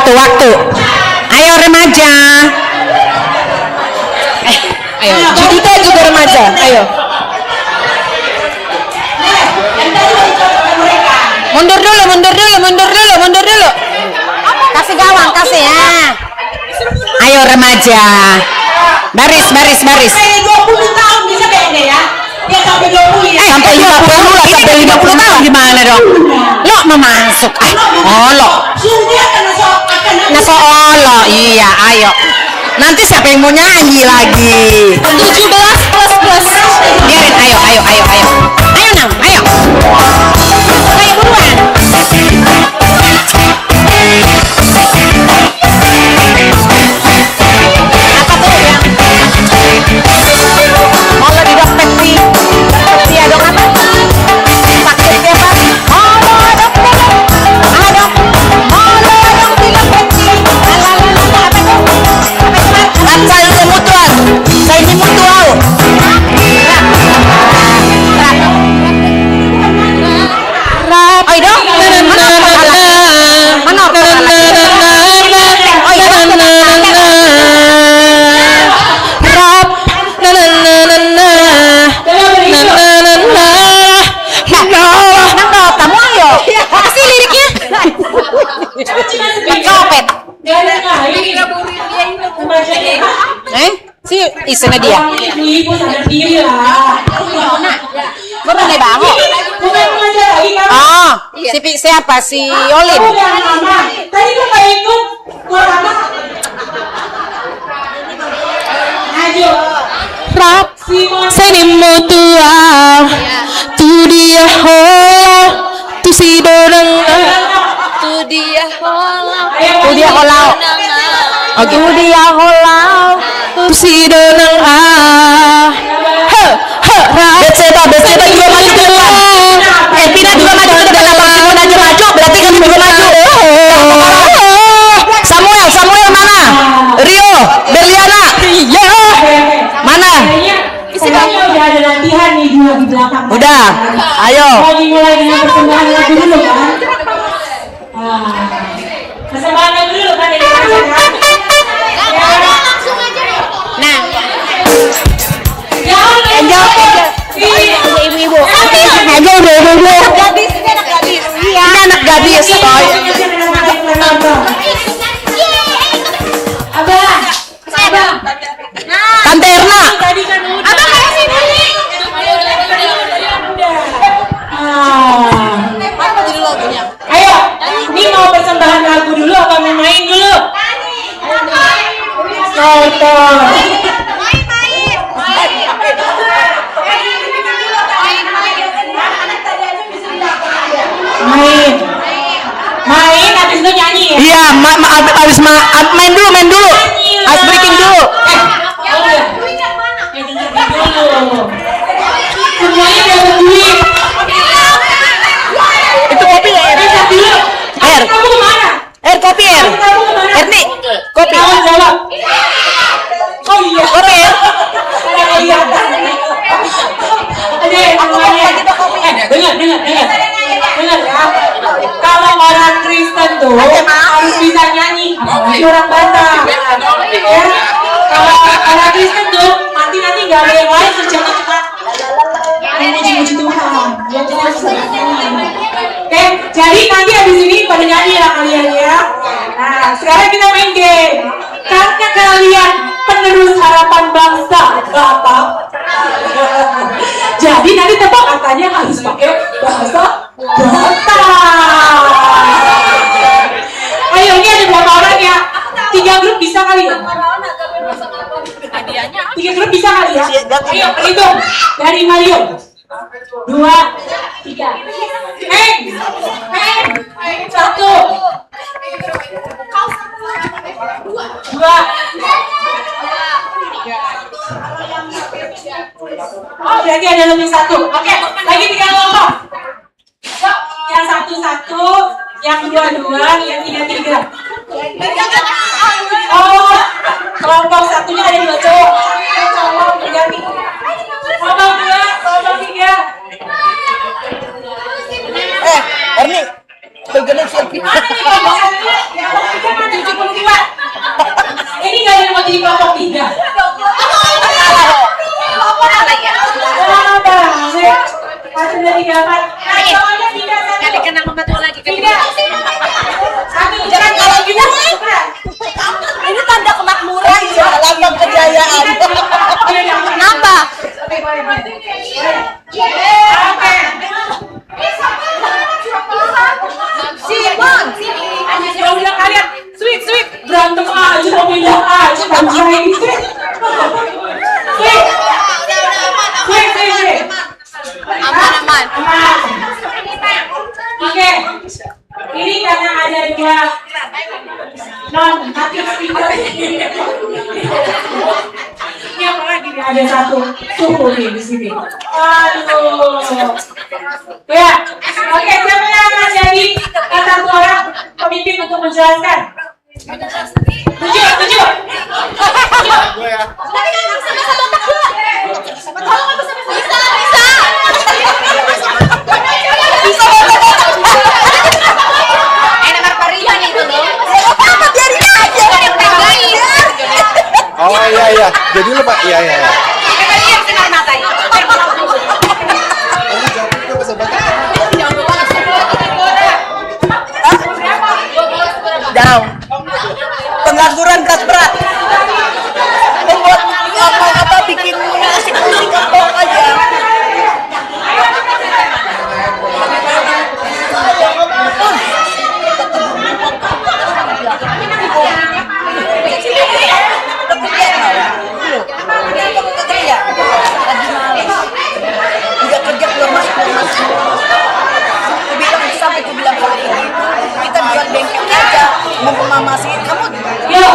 Waktu. Ayo remaja. Ayo. Judita juga remaja. Ayo. Mundur dulu. Kasih gawang, kasih ya. Ayo remaja. Baris. 20 tahun bisa beda ya. Ya sampai 20 ya. Sampai 50 tahun gimana dong? Lo mau masuk. Lo. Lo. Iya, ayo. Nanti siapa yang mau nyanyi lagi? 17 plus. Biarin, ayo. Ayo, Nam, ayo. Ayo buruan. Apa tuh yang mau lo didokter sih? Iya dong apa? Sakit ya Pak? Saya ini mutual. Oi dong. Kamu ayo. Apa sih liriknya? Copet. Si isinya dia. Ibu sadar diri lah. Gue bener banget. Oh, siapa si Olin? Tadi gue gak ikut. Rap, seni mutual, tu dia holau, tu si dorang, tu dia holau, tu dia holau, tu si dorang BC juga maju duluan. Pina juga maju ke depan. Simon aja maju, berarti kamu juga maju. Samuel mana? Rio, Berliana. Iya. Mana? Kayaknya udah ada latihan nih di belakang. Udah. Ayo. Lagi mulai dengan persembahan lagu dulu kan? Persembahan lagu dulu kan ini. Nah. Ibu-ibu. Gadis, ini anak gadis. Iya. Ini anak gadis. Abang. Tante Erna. Abang kayak sini. Apa jadi lagunya? Ayo, ini mau persembahan lagu dulu apa mau main dulu? Nonton. Main habis itu nyanyi ya? Iya, habis main dulu. Ice breaking dulu. Semuanya dapat duit. Itu kopi ya, Air. Air. Kamu kemana? Air kopi, Air. Kamu kemana? Erni, kopi. Kamu jawab. Oh iya. Kopi, Air. Iya. Dengar ya. Kalau orang Kristen tuh harus bisa nyanyi, apalagi orang Batak. Ya. Kalau orang Kristen tuh nanti nggak ada yang lain kerjanya cuma muji Tuhan. Oke, jadi nanti habis ini pada nyanyi lah kalian ya. Nah, sekarang kita main game. Karena kalian penerus harapan bangsa, Batak. Jadi nanti tebak katanya harus pakai bahasa Batak. Ayo, ini ada berapa orang ya? 3 grup bisa kali ya? 3 grup bisa kali ya? Ayo, hitung dari Mario. 2, 3. Satu. 2. Oh, berarti ada lebih satu. Oke, lagi 3 kelompok. Yang 1, yang 2, yang 3. Oh, kelompok satunya ada 2 cowok. Cowok berganti. Kelompok 2, kelompok 3. selfie. Mana nih kelompok 72? Ini gak ada yang mau jadi kelompok 3. Satu dari 8. Cowoknya 3. Kali kenal membantu lagi kan. 3. Satu jangan kalau gitu. Ini tanda kemakmuran ya, lambang kejayaan. Kenapa? Simon, ya udah kalian sweet berantem aja mau pindah aja bangsain sweet. Aman. Oke, ini karena ada 2 non native speaker. Ini apa lagi nih? Ada 1 suku nih di sini. Aduh. Ya, oke, siapa yang akan jadi satu orang pemimpin untuk menjelaskan? 7. Gue ya. Oh iya. Jadi lu Pak, iya. Down. Pengangguran berat berat. Membuat apa bikin musik kepok aja. Udah kerja belum masuk. Aku bilang kalau ini kita buat bengkelnya aja, mau memamasiin kamu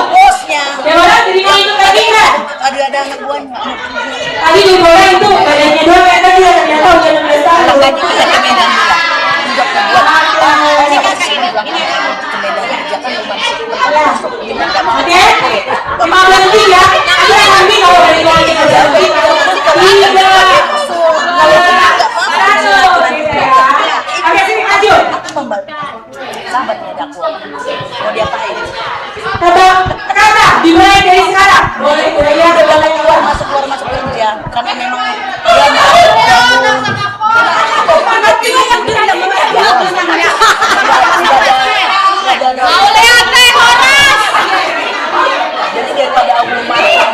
bosnya. Deborah terima itu tadi nggak? Ada anak buahnya. Tadi Deborah itu badannya doang ya tadi ya ternyata udah 16 tahun. Kalau gaji kita di Medan juga. Juga buat ini kakak ini ke Medan aja kan cuma masuk kita nggak mau. Oke, 15 ya. Kita nanti kalau dari luar kita berhenti. Oke, sini maju. Sahabatnya ada aku. Mau diapain? Kata dimulai dari sekarang. Boleh Keluar masuk kerja. Karena memang dia mau lihat teh Horas. jadi daripada aku marah.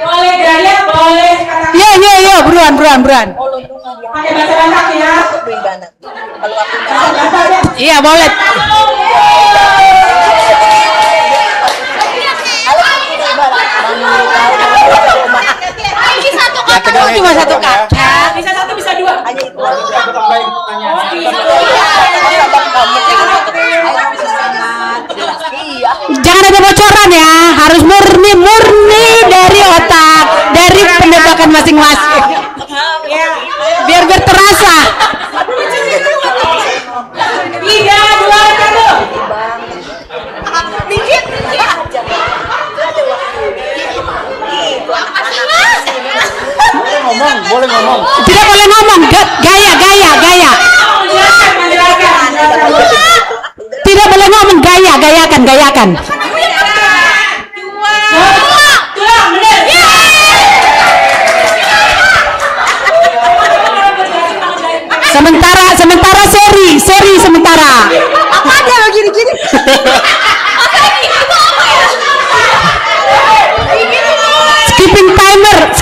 Boleh gaya, boleh kata. Iya, buruan. Pakai bahasa Batak ya. Kalau aku Iya, boleh. Oh, cuma 1 kata. Bisa 1 bisa 2. hanya itu. Iya. Jangan ada bocoran ya, harus murni dari otak, dari penebakan masing-masing. Biar terasa. 3, 2, 1. Boleh ngomong. Tidak boleh ngomong, gaya. Tidak boleh ngomong, gayakan. Sementara seri sementara. Apa aja lo gini-gini?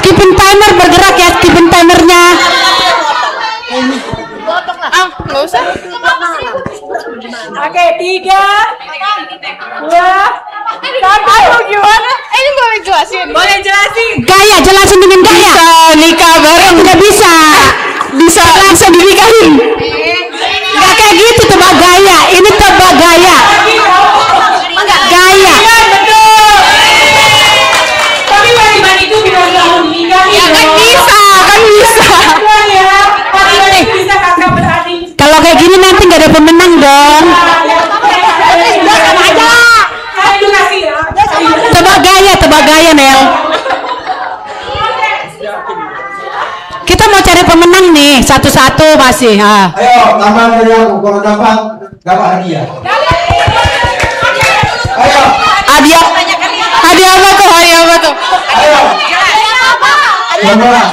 Skipping timer bergerak ya, skipping timernya. Nggak usah. Oke, 3, 2, 1. Gimana? Ini boleh jelasin. Boleh jelasin. Gaya, jelasin dengan gaya. Bisa nikah bareng, nggak bisa. Bisa langsung dinikahin. Nggak kayak gitu tebak gaya. Ini tebak gaya. Gaya. Betul. satu masih. Ayo, tambahan dari aku. Kalau dapat hadiah. Ayo. Hadiah apa tuh? Ayo. Coba.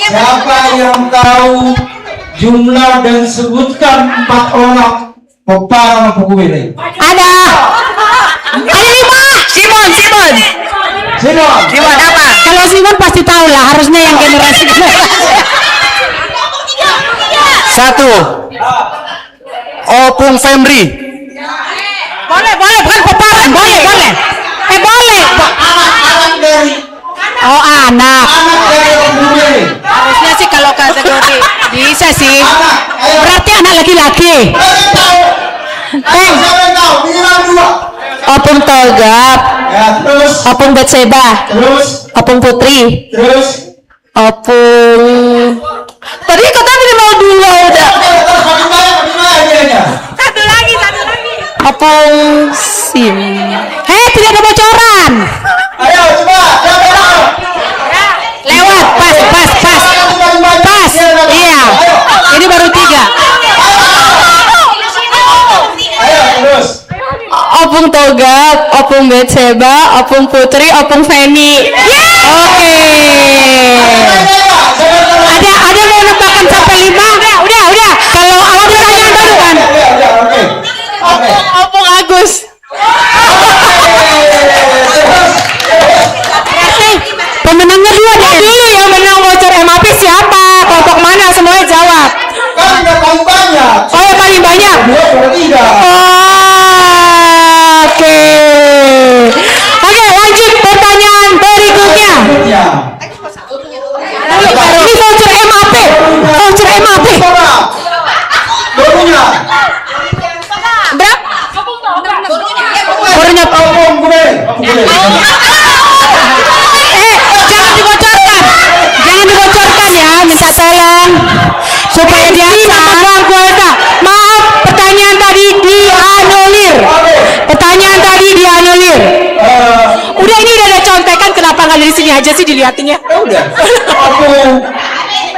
Siapa yang tahu jumlah dan sebutkan 4 orang peparang Pugumere? Ada 5. Simon apa? Kalau Simon pasti tahu lah, harusnya yang generasi. 1. Opung Femri. Boleh, bukan peparang, boleh. Boleh. Anak dari Oh, anak. dari Pugumere. Harusnya sih kalau kategori bisa sih. Ayo. Berarti anak laki-laki. Siapa yang tahu? Bilang 2. Opung Togap, Ya, terus. Opung Betseba, Terus. Opung Putri, Terus. Opung. Tadi katanya mau 2 udah. Terus bagaimana hadiahnya? Satu lagi. Opung Sim. Tidak ada bocoran. Ayo, coba. Siapa yang tahu? Lewat, pas. Iya. Ini baru 3. Ayo, terus. Opung Togap, Opung Betseba, Opung Putri, Opung Feni. Oke. Ada mau nebakan sampai 5? Udah. Kalau awal pertanyaan baru kan. Oke. Opung Agus. Pemenangnya 2 deh. Dulu yang menang voucher MAP siapa? Kelompok mana? Semuanya jawab. Kan udah paling banyak. Oh, yang paling banyak. 2 per 3. Oke, lanjut pertanyaan berikutnya. Ya. Ini voucher MAP. Gurunya. Berapa? Barunya Opung Pugumere. jangan dibocorkan ya, minta tolong supaya dia sama kuota. Maaf, pertanyaan tadi dianulir. Udah, ini udah ada contekan, kenapa nggak dari sini aja sih dilihatinnya? Udah. Opung.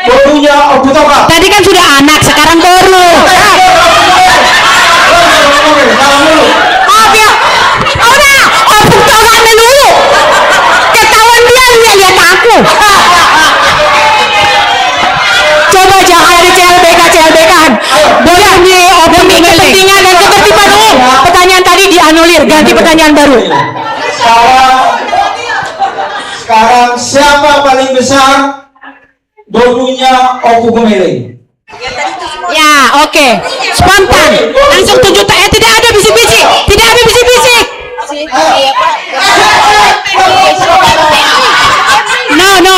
Gurunya Opung Togap. Tadi kan sudah anak, sekarang baru. Maaf ya. Udah, Opung Togap dulu. Ketahuan dia lihat aku. Coba jangan ada CLBK-an. Boleh nih, Opung ini kepentingan dan ketertiban umum. Pertanyaan tadi dianulir, ganti pertanyaan baru. Sekarang siapa paling besar gurunya Opung Pugumere? Ya, oke. Spontan. Langsung tunjuk. Tidak ada bisik-bisik.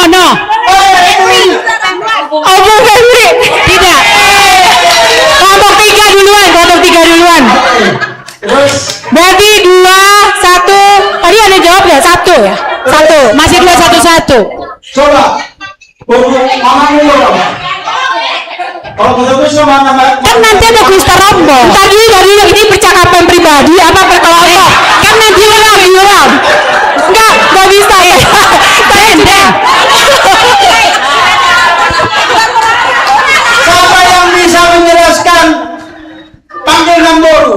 No. Opung Femri. Tidak. Kelompok 3 duluan. Terus. Berarti 2, 1. Tadi ada jawab ya? 1 ya? 1. Masih 2, 1. Coba. Guru mama dulu. Kalau betul mana? Kan nanti ada kuis rombong. Tadi ini percakapan pribadi apa berkelompok? Kan nanti ulang. Enggak bisa ya. Pendek. Siapa yang bisa menjelaskan panggil Namboru?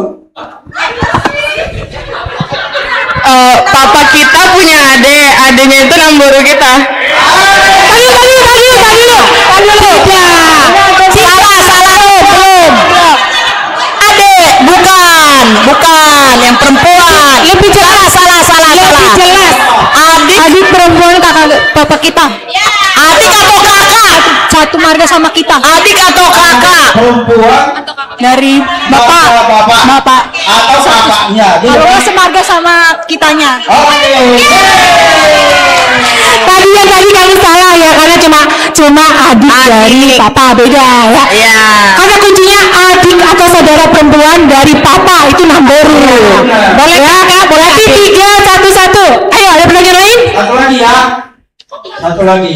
Papa kita punya adenya itu Namboru kita. Tadi lu. Salah lu, belum. Adek, bukan yang perempuan. Lebih jelas, salah. Lebih jelas. Adik perempuan kakak papa kita. Adik atau kakak? Satu marga sama kita. Adik atau kakak? Perempuan Dari bapak. atau bapaknya? Kalau nggak semarga sama kitanya. Oke. Tadi kamu salah ya, karena cuma adik dari papa, beda ya. Iya. Karena kuncinya adik atau saudara perempuan dari papa itu Namboru. Boleh ya, Kak? Berarti 3, 1. Ayo, ada pertanyaan lain? Satu lagi.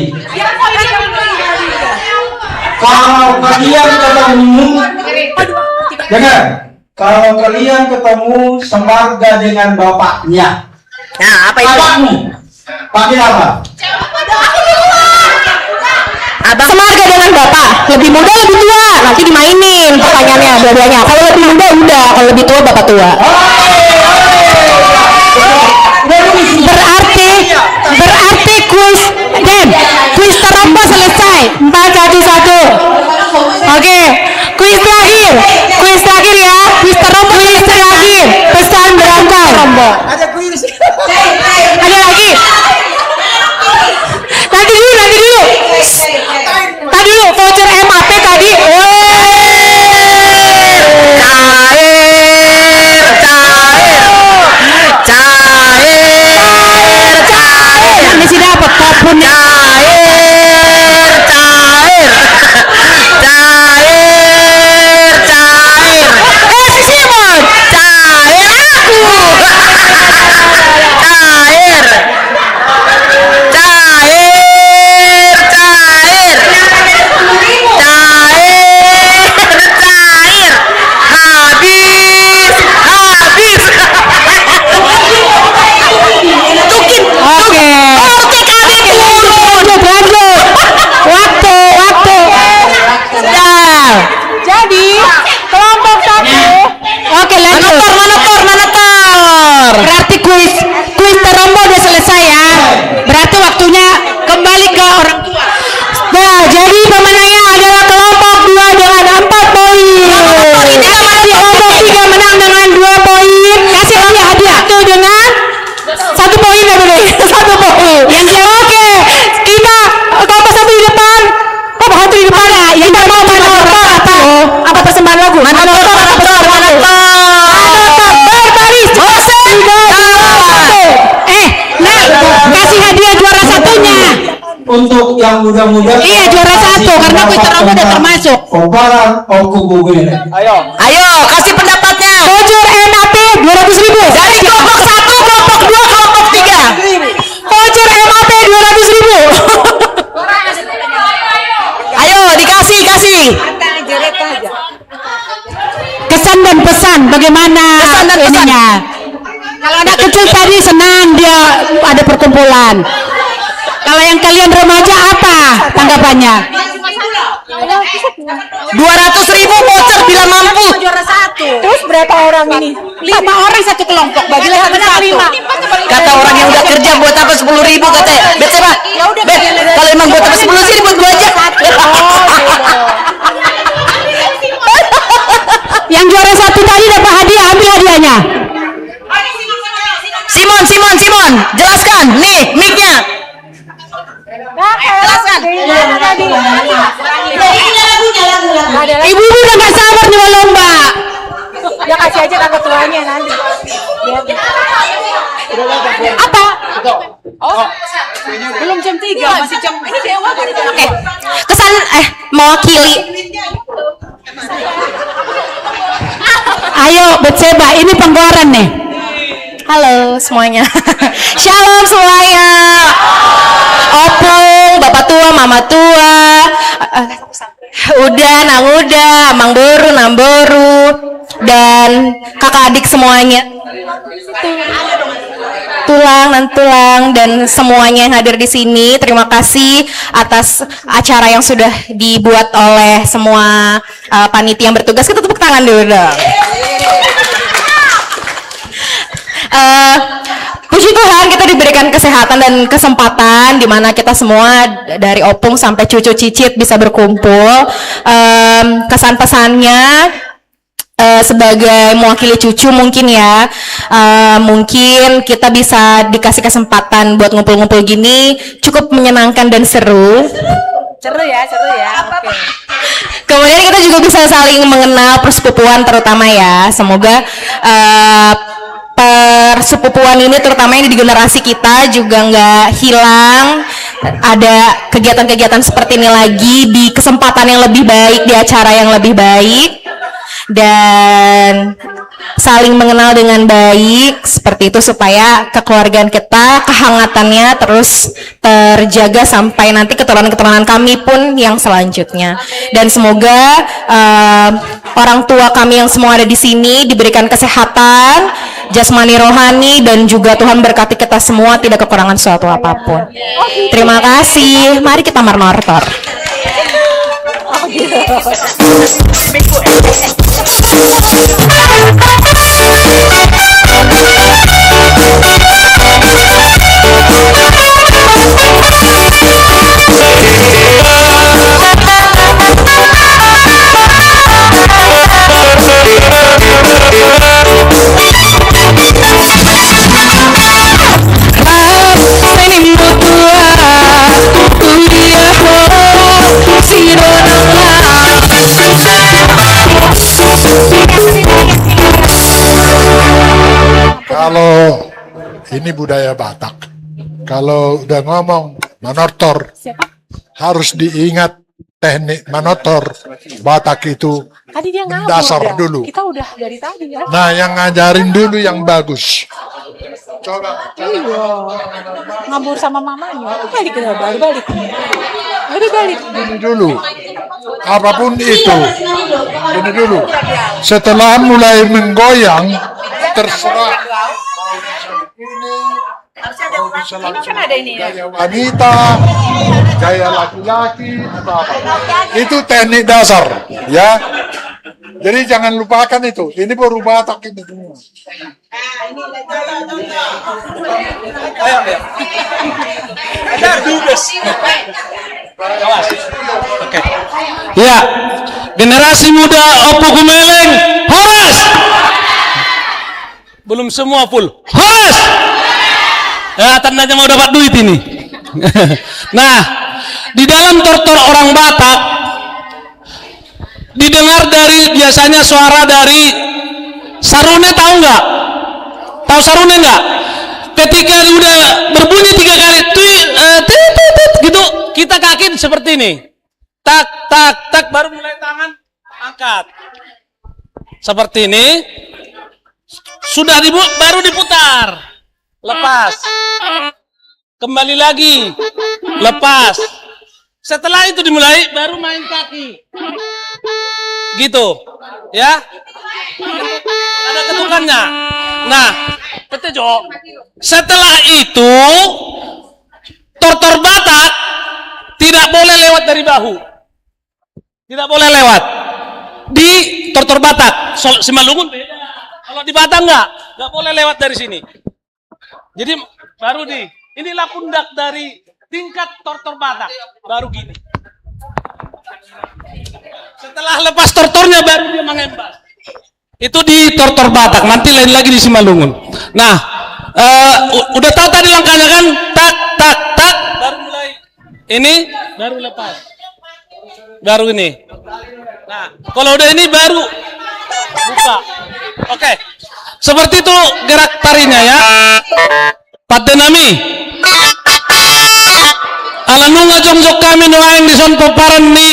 Kalau kalian ketemu, dengar. Kalau kalian ketemu semarga dengan bapaknya, Nah, apa itu? bapakmu panggil apa? Semarga dengan Bapak. Lebih muda lebih tua? Nanti dimainin pertanyaannya dua-duanya. Kalau lebih muda udah, kalau lebih tua Bapak tua. Berarti kuis terombo selesai. 4-1-1. Oke, kuis terakhir ya. Kuis terakhir. Pesan berangkat. Ada kuis. Ada lagi. Nanti dulu. Tadi dulu voucher MAP tadi. Cair. Mesti dapat popunnya. Si Simon. Cair aku. Jadi kelompok satu. Oke, lanjut. Monitor. Berarti kuis terombo udah selesai ya. Berarti waktunya kembali ke orang tua. Nah, jadi pemenangnya adalah kelompok 2 dengan 4 poin. Kelompok 3 menang dengan 2 poin. Kasih hadiah tuh dengan 1 poin ya boleh. 1 poin. Yang oke. Kita kelompok 1 di depan. Kok hantu di depan ya? Yang mau manotor apa persembahan lagu? Manotor berbaris. Kasih hadiah juara satunya. Untuk yang muda-muda. Iya, juara 1 karena kuis terombo udah termasuk. Kobaran Oku Bugil. Ayo, kasih pendapatnya. Voucher MAP 200.000 dari kelompok 1, kelompok 2, kelompok 3. Voucher MAP 200.000. Ayo, dikasih. Kesan dan pesan bagaimana? Kesan dan pesannya. Kalau anak kecil tadi senang dia ada perkumpulan. Kalau yang kalian remaja apa tanggapannya? 200.000 voucher bila mampu. Juara 1. Terus berapa orang ini? 5 orang satu kelompok. Bagilah satu. Kata orang yang udah kerja buat apa 10.000 katanya. Bet siapa? Bet. Kalau emang buat apa 10 sih buat gua aja. Yang juara 1 tadi dapat hadiah, ambil hadiahnya. Simon, jelaskan. Nih, mic-nya. Jelaskan. Ibu-ibu udah gak sabar nih mau lomba. Ya kasih aja kakak tuanya nanti. Apa? Oh, belum jam 3, masih jam. Oke. Kesan mewakili. Ayo, Betseba, ini penggoran nih. Halo semuanya. Shalom semuanya. Opung, bapak tua, mama tua. Udah, nang udah, amang boru, nang boru. Dan kakak adik semuanya. Tulang dan semuanya yang hadir di sini. Terima kasih atas acara yang sudah dibuat oleh semua panitia yang bertugas. Kita tepuk tangan dulu dong. Puji Tuhan kita diberikan kesehatan dan kesempatan di mana kita semua dari opung sampai cucu cicit bisa berkumpul. Kesan pesannya sebagai mewakili cucu mungkin ya, mungkin kita bisa dikasih kesempatan buat ngumpul-ngumpul gini cukup menyenangkan dan seru ya. Okay. Kemudian kita juga bisa saling mengenal persepupuan terutama ya. Semoga persepupuan ini terutama yang di generasi kita juga nggak hilang. Ada kegiatan-kegiatan seperti ini lagi di kesempatan yang lebih baik, di acara yang lebih baik, dan saling mengenal dengan baik seperti itu supaya kekeluargaan kita, kehangatannya terus terjaga sampai nanti keturunan-keturunan kami pun yang selanjutnya. Dan semoga orang tua kami yang semua ada di sini diberikan kesehatan jasmani rohani dan juga Tuhan berkati kita semua tidak kekurangan suatu apapun. Terima kasih. Mari kita marnortor. Kalau ini budaya Batak, kalau udah ngomong manotor, harus diingat teknik manotor Batak itu Tadi dia ngabur dasar dah. dulu. Kita udah dari tadi ya. Nah, yang ngajarin dulu yang bagus. Coba. Iya. Ngabur sama mamanya. Balik balik. Ini dulu. Apapun itu. Ini dulu. Setelah mulai menggoyang, terserah. Ini kan ada ini ya. Gaya wanita, gaya laki-laki, atau apa. Itu teknik dasar, ya. Jadi jangan lupakan itu. Ini baru Batak ini semua. Ya, generasi muda Opo Gumeleng, Horas. Belum semua full. Horas. Ya, tandanya mau dapat duit ini. Nah, di dalam tortor orang Batak didengar biasanya suara dari sarune, tahu nggak? Tahu sarune nggak? Ketika udah berbunyi 3 kali, gitu, kita kaki seperti ini. Tak, tak, tak, baru mulai tangan angkat. Seperti ini. Sudah baru diputar. Lepas. Kembali lagi. Lepas. Setelah itu dimulai, baru main kaki. Gitu. Ya. Ada ketukannya. Nah, petejo. Setelah itu, tortor Batak tidak boleh lewat dari bahu. Tidak boleh lewat. Di tortor Batak. Simalungun beda. Kalau di Batak nggak boleh lewat dari sini. Jadi baru inilah pundak dari tingkat tortor Batak. Baru gini. Setelah lepas tortornya baru dia mengembas. Itu di tortor Batak. Nanti lain lagi di Simalungun. Nah, udah tahu tadi langkahnya kan? Tak, tak, tak. Baru mulai. Ini baru lepas. Baru ini. Nah, kalau udah ini baru buka. Oke. Seperti itu gerak tarinya ya. Patenami. Alanunga jongjok kami nuaing di son paparan ni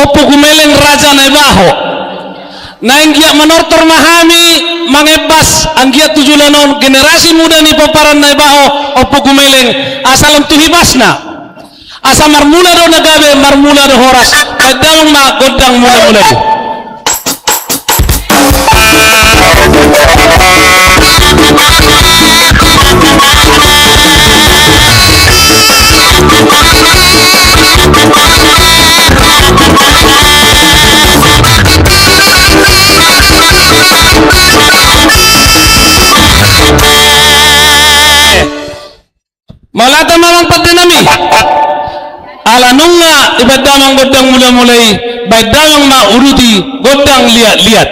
Opo Gumeleng Raja Naibaho. Nainggia menortor mahami mangebas anggia tujulanon generasi muda ni paparan Naibaho Opo Gumeleng asalam tuhibasna. Asa marmula do nagabe marmula do horas. Kadang ma godang mula-mula do. Malata mamang patenami. Alanunga ibadamang godang mula-mulai baidamang mauruti godang lihat-lihat.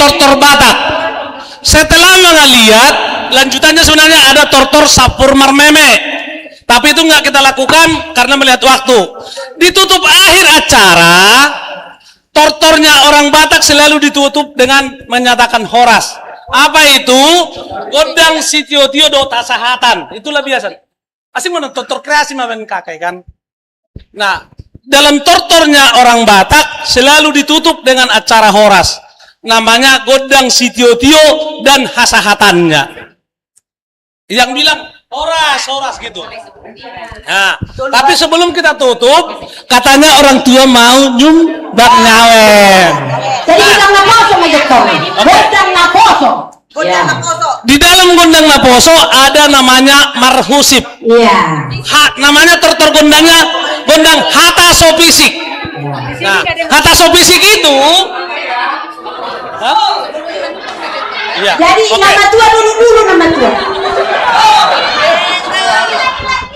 tortor Batak. Setelah melihat lanjutannya sebenarnya ada tortor Sapur Marmeme, tapi itu nggak kita lakukan karena melihat waktu. Ditutup akhir acara, tortornya orang Batak selalu ditutup dengan menyatakan horas. Apa itu? Gondang sitio-tio do tasahatan. Itulah biasa. Asing mana tortor kreasi maben kakek kan. Nah, dalam tortornya orang Batak selalu ditutup dengan acara horas. Namanya gondang sitio-tio dan hasahatannya. Yang bilang horas gitu. Nah, tapi sebelum kita tutup, katanya orang tua mau nyumbang nyawen. Jadi gondang naposo majektor. Gondang naposo. Di dalam gondang naposo ada namanya marhusip. Iya. Namanya tortor gondangnya gondang hata sopisik. Nah, hata sopisik itu iya. Jadi nama tua dulu nama tua.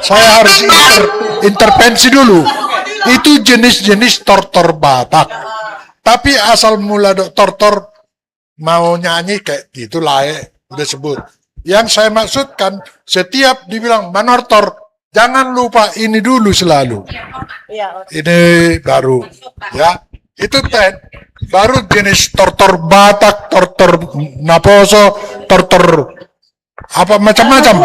Saya harus intervensi dulu. Itu jenis-jenis tortor Batak. Tapi asal mula tortor mau nyanyi kayak gitu layak udah sebut. Yang saya maksudkan setiap dibilang manortor, jangan lupa ini dulu selalu. Ini baru ya. Itu baru jenis tortor Batak, tortor Naposo, tortor apa macam-macam,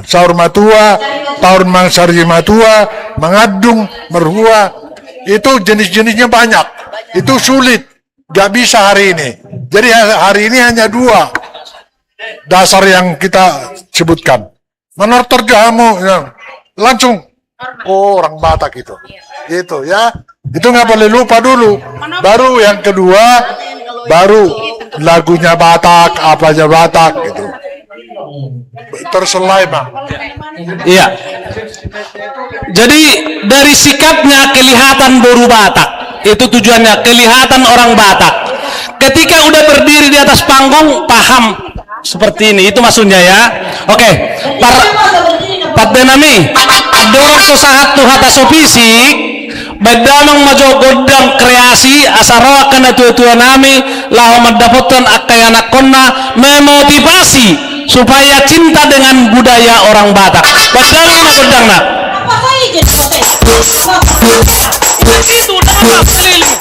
saur matua, tahun mangsari matua, mengadung, merhua, itu jenis-jenisnya banyak. Itu sulit, gak bisa hari ini. Jadi hari ini hanya 2 dasar yang kita sebutkan. Menortor jamu, ya. Langsung orang Batak itu ya. Itu nggak boleh lupa dulu. Baru yang kedua, baru lagunya Batak, apanya Batak gitu. Terselai bang. Iya. Jadi dari sikapnya kelihatan boru Batak. Itu tujuannya, kelihatan orang Batak. Ketika udah berdiri di atas panggung, paham seperti ini. Itu maksudnya ya. Oke. Paddenami, adorok sosahat tuhata sopisik. Badamang majo godang kreasi asarawa kana tua-tua nami lahu mendapatkan akayana konna memotivasi supaya cinta dengan budaya orang Batak. Badamang na godang na. Itu nama keliling.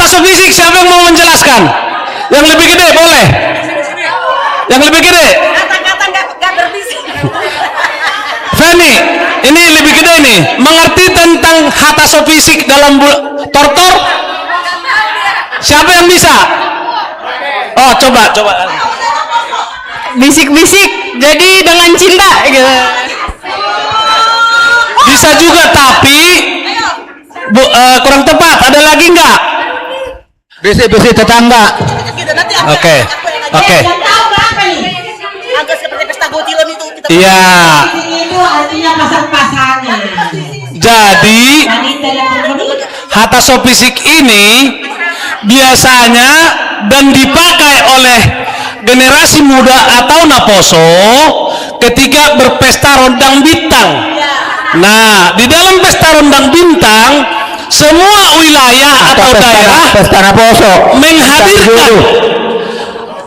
Hatasopisik siapa yang mau menjelaskan? Yang lebih gede boleh. Yang lebih gede. Kata-kata nggak berbisik. Feni, ini lebih gede nih. Mengerti tentang hatasopisik dalam tortor? Siapa yang bisa? Oh, coba. Bisik-bisik jadi dengan cinta gitu. Bisa juga, tapi kurang tepat. Ada lagi nggak? Bisi-bisi tetangga. Oke. Yang tahu berapa nih? Agak seperti pesta gotilon itu. Kita Iya. Bisik itu artinya pasang-pasangan. Jadi Wanita yang bermenik. hatasopisik ini biasanya dan dipakai oleh generasi muda atau naposo ketika berpesta rondang bintang. Nah, di dalam pesta rondang bintang semua wilayah atau daerah Pesta naposo. menghadirkan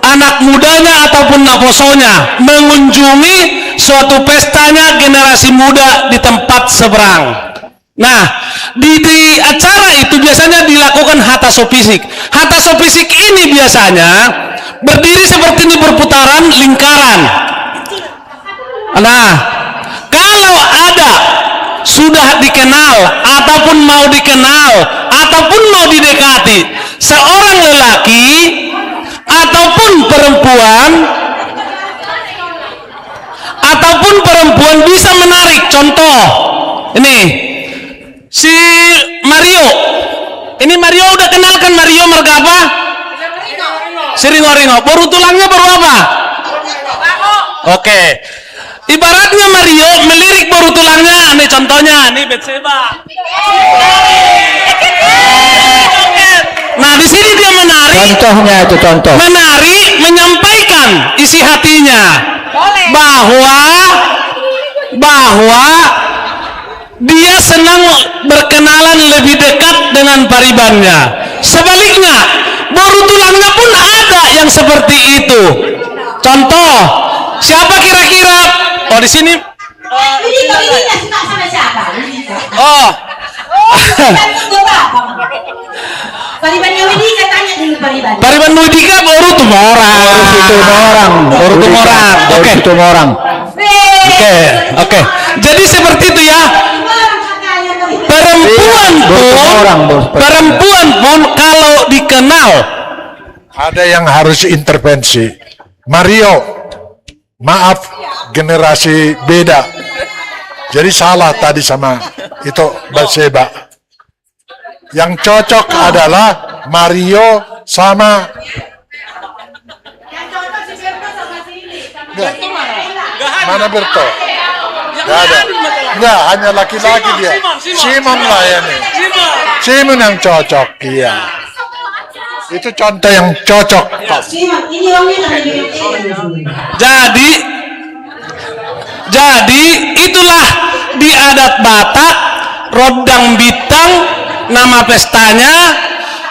anak mudanya ataupun naposonya mengunjungi suatu pestanya generasi muda di tempat seberang. Nah, di acara itu biasanya dilakukan hatasopisik. Hatasopisik ini biasanya berdiri seperti ini, berputaran lingkaran. Nah, kalau ada sudah dikenal ataupun mau dikenal ataupun mau didekati seorang lelaki ataupun perempuan bisa menarik. Contoh ini si Mario. Ini Mario udah kenal kan? Mario merga apa? Si Ringo. Baru tulangnya baru apa? Oke. Ibaratnya Mario melirik baru tulangnya. Nih contohnya, nih Betseba. Nah, di sini dia menari. Contohnya itu contoh. Menari menyampaikan isi hatinya bahwa dia senang berkenalan lebih dekat dengan paribannya. Sebaliknya, baru tulangnya pun ada yang seperti itu. Contoh, siapa kira-kira? Oh, di sini. Ini nggak suka sama siapa? Oh. Paribannya Widi, saya tanya dulu Pariban. Pariban Widika baru tuh orang. Oke. Jadi seperti itu ya. Perempuan pun kalau dikenal. Ada yang harus intervensi. Mario, maaf, generasi beda. Jadi salah tadi sama itu Batseba. Yang cocok adalah Mario sama mana Berto? Gak ada. Enggak, hanya laki-laki dia. Simon lah ya nih. Simon yang cocok, iya. Itu contoh yang cocok. Ini orangnya Jadi itulah di adat Batak Rondang Bintang nama pestanya,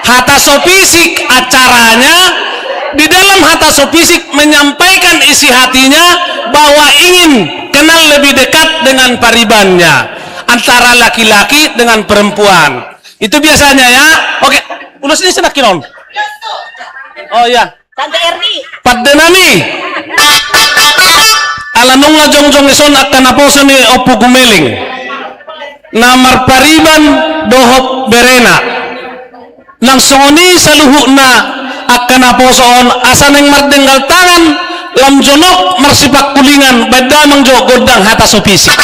hatasopisik acaranya. Di dalam hatasopisik menyampaikan isi hatinya bahwa ingin kenal lebih dekat dengan paribannya, antara laki-laki dengan perempuan. Itu biasanya ya. Oke, ulus ini sudah kinom. Oh ya. Tante Erni. Paddenami. Alanong nga jongjong ison at kanaposo ni Opo Gumeling. Namar pariban dohop berena. Nang songoni sa luhu na at kanaposoon asaneng mardenggal tangan lamjonok marsipak kulingan badamang jo godang hatasopisi.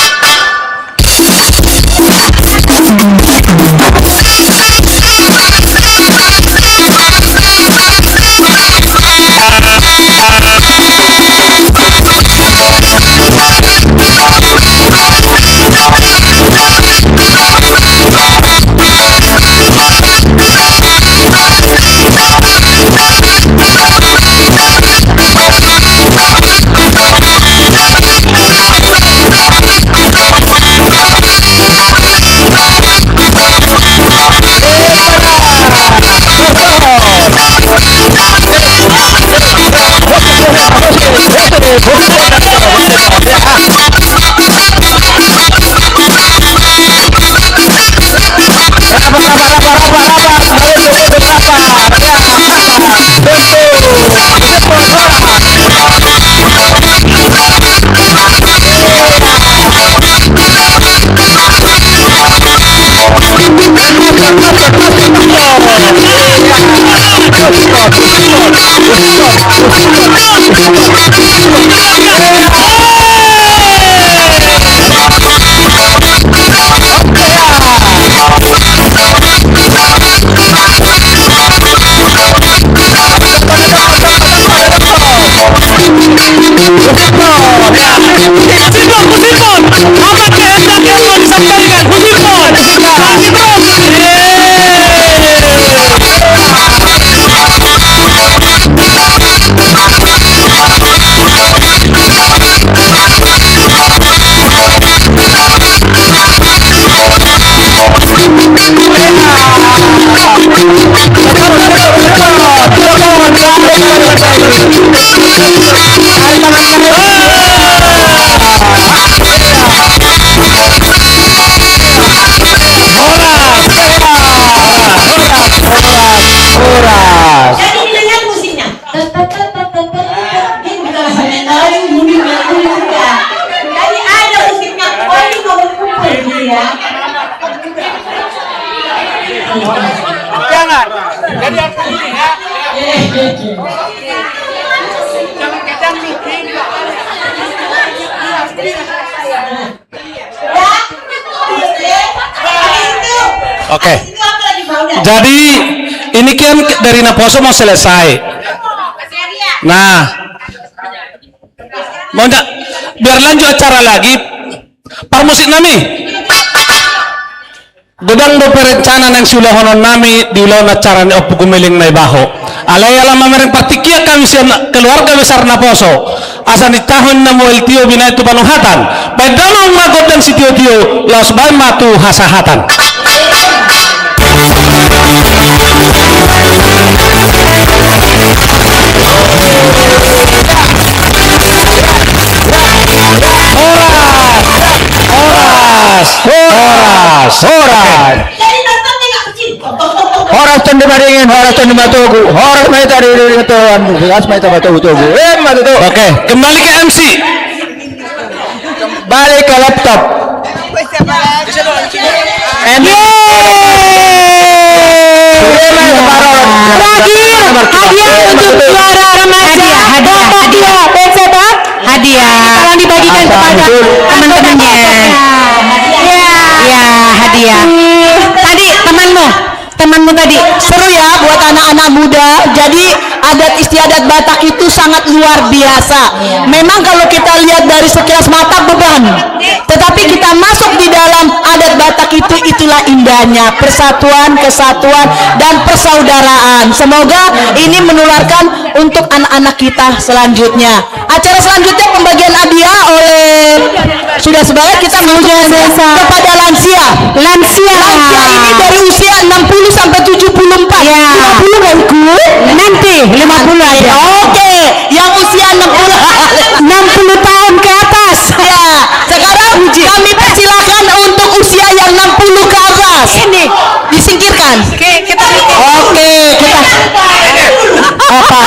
mundur sudah. Jadi ada musiknya. Oh ini mau berkumpul gitu ya. Jangan. Jadi aku ini ya. Jangan kejam meeting. Oke. Jadi ini kan dari Naposo mau selesai. Nah, mau nggak? Biar lanjut acara lagi. Parmusik nami. Gedang do perencanaan yang sudah honon nami di ulang acara ni opu gumiling na ibaho. Alay alam mamereng partikia kami siya keluarga besar Naposo. Asa ni tahun na mo el tio binay tu panuhatan. Padamang magot dan si tio-tio laos bay matu hasahatan. Horas ton dimaringin, horas ton dimatugu, horas may tadi tuan, horas may matugu. Matugu. Oke, kembali ke MC. Balik ke laptop. Hadiah untuk juara remaja. Hadiah. Besok hadiah. Tolong dibagikan kepada teman-temannya. Ya, hadiah. Tadi temanmu tadi seru ya buat anak-anak muda. Jadi adat istiadat Batak itu sangat luar biasa. Memang kalau kita lihat dari sekilas mata beban, tetapi kita masuk di dalam adat Batak itu, itulah indahnya persatuan, kesatuan dan persaudaraan. Semoga ini menularkan untuk anak-anak kita selanjutnya. Acara selanjutnya pembagian hadiah oleh sudah sebagai kita menuju kepada lansia. Lansia ini dari usia 60 sampai 74. Ya. 50 nggak ikut? Nanti 50 aja. Oke, yang usia 60 tahun ke atas. Ya. Sekarang kami persilakan untuk usia yang 60 ke atas. Ini disingkirkan. Oke, kita apa?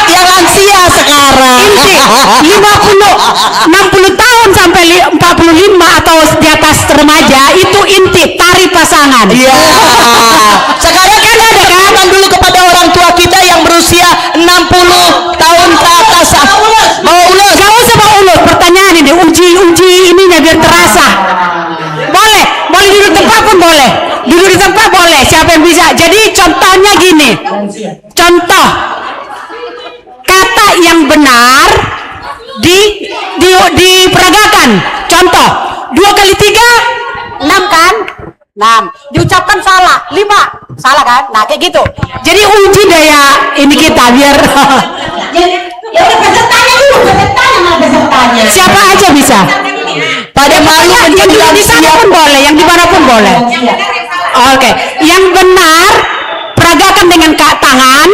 Yang lansia sekarang. Inti 60 tahun sampai 45 atau di atas remaja itu inti tari pasangan. Iya. Sekarang kan ada kan dulu kepada orang tua kita yang berusia 60 tahun ke atas. Mau ulus? Gak usah mau ulus. Pertanyaan ini uji ininya biar terasa. Boleh duduk tempat pun boleh. Duduk di tempat boleh. Siapa yang bisa? Jadi contohnya gini. Contoh kata yang benar diperagakan. Contoh 2 kali 3 6 kan? 6 diucapkan salah 5 salah kan? Nah kayak gitu. Jadi uji daya ini kita biar ya udah pesertanya dulu, pesertanya. Siapa aja bisa. Pada malu yang di sana pun boleh, yang di mana pun boleh. Oke, yang benar peragakan dengan tangan.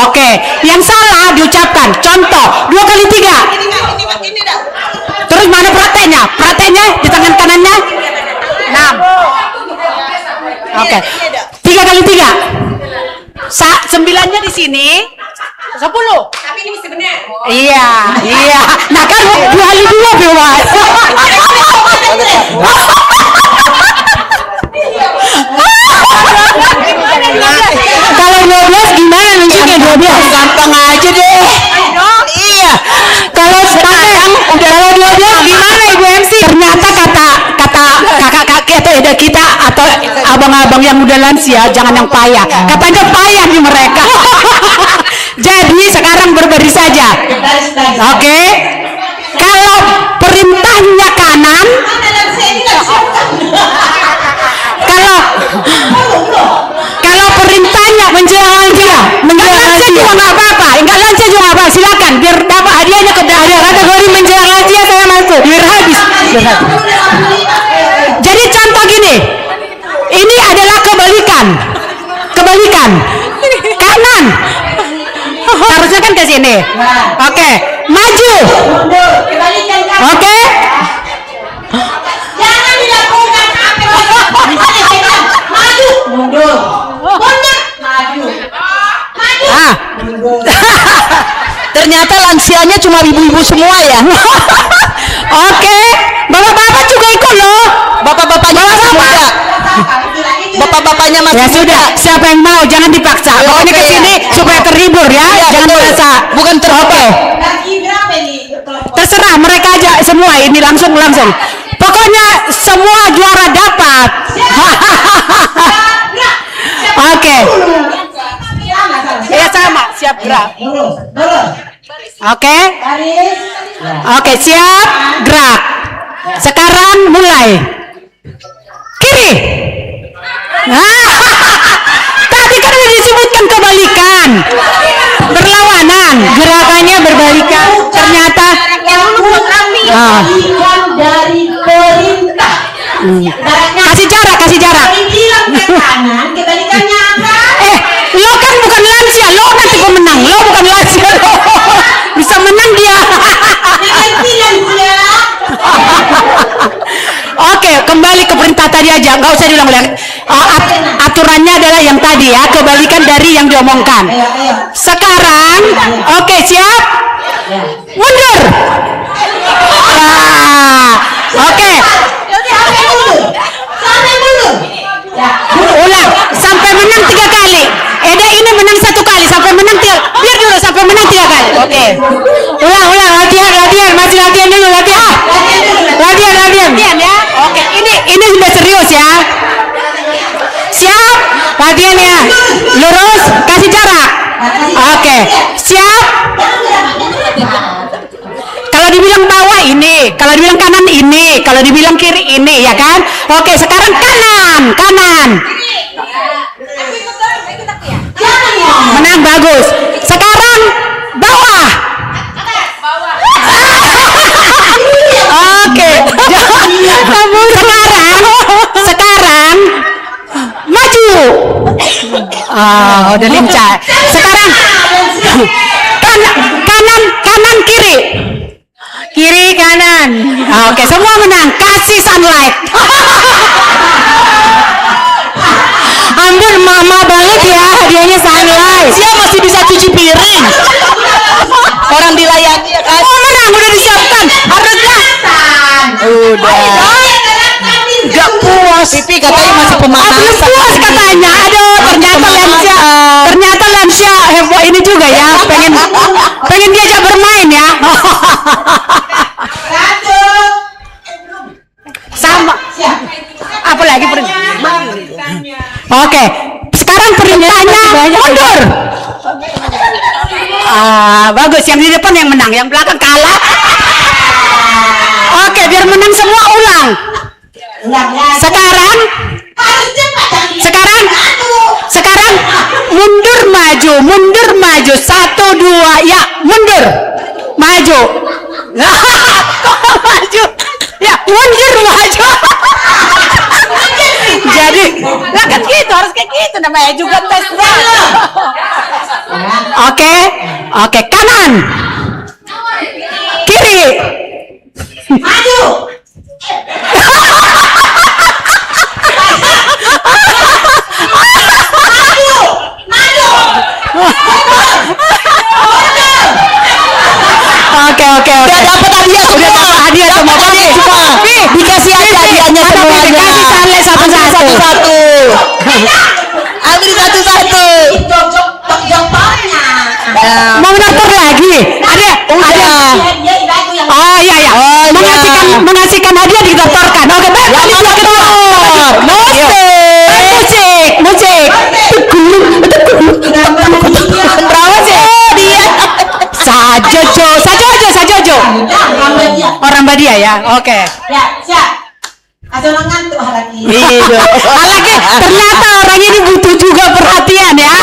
Oke, yang salah diucapkan. Contoh 2 kali 3. Terus mana prakteknya? Prakteknya di tangan kanannya 6. Oke. 3 kali 3. 9-nya di sini. 10. Tapi ini mesti benar. Iya. Nah kan 2 kali 2 bebas. Kalau 12 gimana nunjuknya 12? Gampang aja deh. Iya. Kalau sekarang kalau 12 gimana Ibu MC? Ternyata kata kakak-kakek atau kita atau abang-abang yang udah lansia jangan yang payah. Katanya payah nih mereka. Jadi sekarang berbaris saja. Oke. Kalau perintahnya kanan, kalau perintahnya menjelang lansia juga nggak apa-apa, enggak lansia juga apa, silakan biar dapat hadiahnya ke hadiah kategori menjelang lansia saya masuk biar habis. Jadi contoh gini, ini adalah kebalikan kanan. Harusnya kan ke sini. Oke, maju. Oke. Jangan dilakukan apa. Maju. Mundur. Maju. Ah. Ternyata lansianya cuma ibu-ibu semua ya. Oke, bapak-bapak juga ikut loh. Bapak-bapaknya masih muda. Bapak-bapaknya masih Ya sudah, siapa yang mau jangan dipaksa. Pokoknya Oke. kesini supaya terhibur ya, Iya, jangan betul. merasa. Bukan Oke, Lagi berapa ini? terserah mereka aja semua ini langsung. Pokoknya semua juara dapat. Oke, ya sama, siap gerak. Lurus. Oke, Baris. oke siap gerak. Sekarang mulai. Kiri. Tadi kan udah disebutkan kebalikan, berlawanan, gerakannya berbalikan. Ternyata Kebalikan dari perintah. kasih jarak. Dibilang ke kanan, kebalikannya apa? Lo kan bukan lansia, lo nanti pemenang. Lo bukan lansia, lo bisa menang dia. Bilang dia. Oke, kembali ke perintah tadi aja, nggak usah diulang-ulang. Aturannya adalah yang tadi ya, kebalikan dari yang diomongkan. Ayo. Sekarang, oke siap, mundur. Oke, Sampai dulu. Ya. ulang sampai menang 3 kali. Eda ini menang 1 kali, sampai menang 3. Biar dulu sampai menang 3 kali. Oke. Ulang, latihan, masih latihan dulu, latihan ya. Oke, ini sudah serius ya. Siap, latihan ya. Lurus, kasih jarak. Oke, siap. Kalau dibilang bawah ini, kalau dibilang kanan ini, kalau dibilang kiri ini, ya kan? Oke, sekarang kanan. Menang bagus. Sekarang bawah. Oke. Sekarang maju. Udah lincah. Sekarang kanan kiri. Kiri kanan. Oke, semua menang. Kasih sunlight. Ampun, mama banget ya hadiahnya sunlight. Siapa masih bisa cuci piring? Orang dilayani ya kan? Oh, menang udah disiapkan. Harusnya. Udah. Gak puas. Pipi katanya masih Belum pemanasan. puas katanya. Aduh, ternyata lansia heboh ini juga ya. Pengen diajak bermain ya. Sama. Apalagi Oke, sekarang perintahnya mundur. Bagus, yang di depan yang menang, yang belakang kalah. Oke, biar menang semua ulang. Sekarang mundur maju. 1, 2, ya mundur maju. Maju ya, mundur maju. Jadi lah kan gitu, harus kayak gitu, namanya juga tes. Oke, kanan kiri Maju. Oke. Udah dapat hadiah semua. Hadiah semua. Dikasih aja hadiahnya semuanya. Dikasih sunlight satu-satu. Ambil satu-satu. Mau daftar lagi? Ada. Oh iya. Mengasihkan hadiah didaftarkan. Oke, baik. Musik. Berapa sih? Dia. Sajojo. Orang Badia ya. Oke. Ya, siap. Ada orang ngantuk lagi. Lagi ternyata orang ini butuh juga perhatian ya.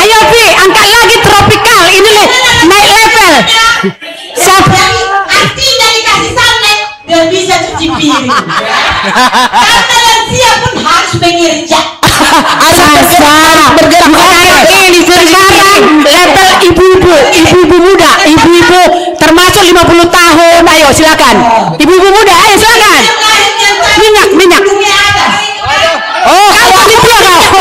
Ayo Pi, angkat lagi tropikal. Ini naik level. Siapa? Artinya dikasih sampai biar bisa cuci piring. Karena lansia pun harus mengerja. Asal bergerak ini sekarang level ibu-ibu muda, ibu-ibu termasuk 50 tahun. Ayo silakan. Ibu-ibu muda, ayo silakan. Minyak. Oh, kalau ini minyak.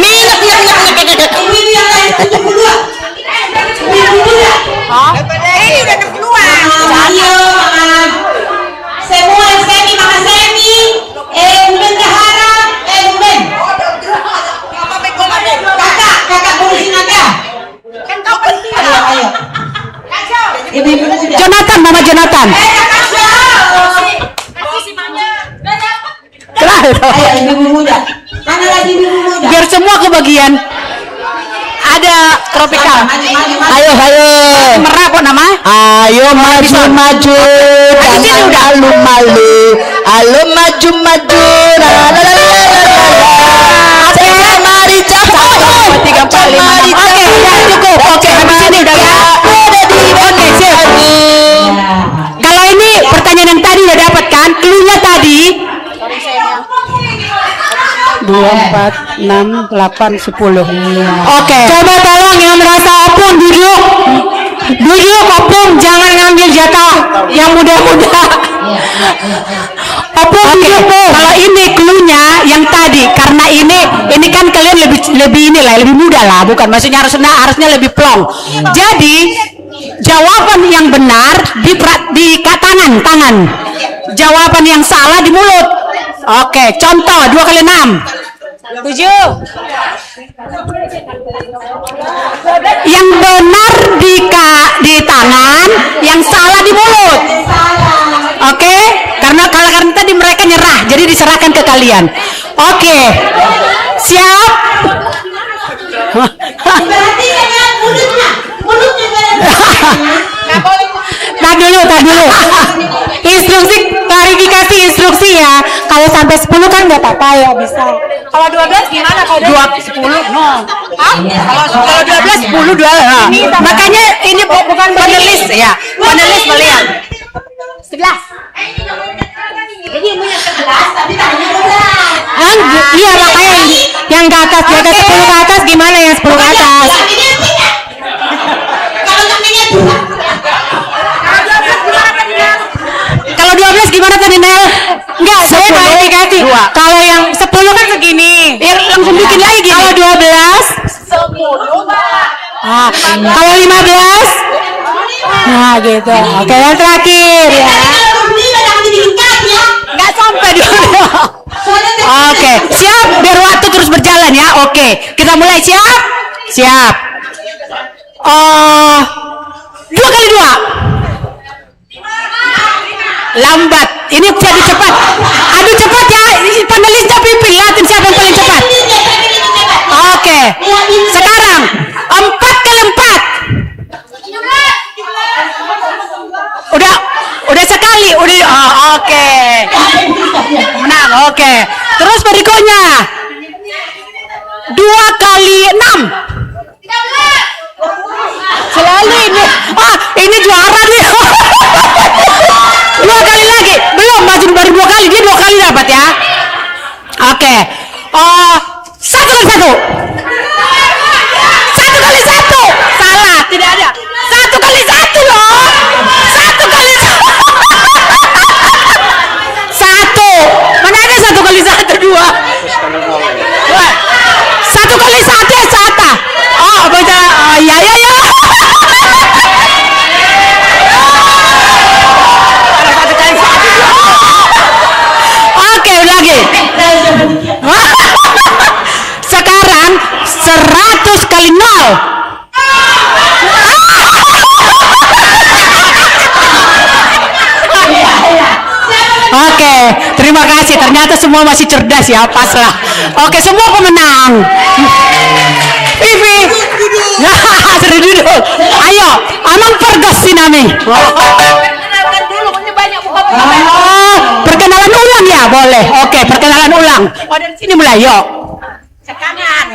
Ibu-ibu yang lahir 72. Ibu-ibu muda. Ini udah 62. Ayo, semua semi, mama semi, Bumen Dahara, Bumen. Kakak ngurusin naga. Ayo. Ibu-ibu muda. Jonathan, Mama Jonathan. Ayo, ibu-ibu muda. Mana lagi ibu-ibu muda? Biar semua kebagian. Ada tropikal. Maju. Ayo. Merah apa nama? Ayo maju, jangan malu-malu. Ayo maju, mari Oke, udah cukup. Oke, habis ini udah ya. Oke, sip. Kalau ini pertanyaan yang tadi udah dapat kan? Clue-nya tadi 2, 4, 6, 8, 10. Oke. Coba tolong yang merasa opung duduk. Duduk opung, jangan ngambil jatah yang muda-muda. Opung duduk. Kalau ini clue-nya yang tadi, karena ini kan kalian lebih muda lah, bukan? Maksudnya harusnya lebih plong. Jadi jawaban yang benar di tangan. Jawaban yang salah di mulut. Oke, contoh 2 kali 6. 7. Yang benar di tangan, yang salah di mulut. Oke, karena tadi mereka nyerah, jadi diserahkan ke kalian. Oke, siap. Perhatikan ya mulutnya. Tak dulu. Klarifikasi instruksi ya. Kalau sampai 10 kan nggak apa-apa ya, bisa. Kalau 12 gimana? Kalau 10 no. Kalau 12 10 2. Makanya ini bukan panelis ya. Panelis melihat. 11. Jadi ini yang 11 tapi tanya 12. Iya makanya yang ke atas 10 ke atas gimana yang 10 ke atas? Kalau namanya 2. Kalau 12 gimana tadi Nel? Enggak, saya klarifikasi. Kalau yang 10 kan segini. Ya langsung bikin lagi gini. Kalau 12 10, Pak. Kalau 15 nah gitu. Oke, yang terakhir ya. Enggak sampai dulu. Oke, siap biar waktu terus berjalan ya. Oke, kita mulai siap? Siap. 2 kali 2. Lambat. Ini jadi cepat. Adu cepat ya. Panelisnya pimpin. Lihatin siapa yang paling cepat. Oke. Sekarang 4 kali 4. Udah sekali. Oke. Menang. Oke. Terus berikutnya 2 kali 6. Selalu ini. Ini juara nih. 2 kali lagi. Belum, masih baru 2 kali. Dia 2 kali dapat ya. Oke. 1 kali 1. 1 kali 1. Salah, tidak ada. 1 kali 1 loh. 1 kali 1. 1. Mana ada 1 kali 1 2. 1 kali 1 ya Sata. Baca. Ya. Oke, terima kasih. Ternyata semua masih cerdas ya, pas lah. Oke, semua pemenang. Vivi. Seru duduk. Ayo, Amang pergas si Nami. Kenalkan dulu, ini banyak bukan Perkenalan ulang ya, boleh. Oke, perkenalan ulang. Oh, dari sini mulai, yuk. sekangan.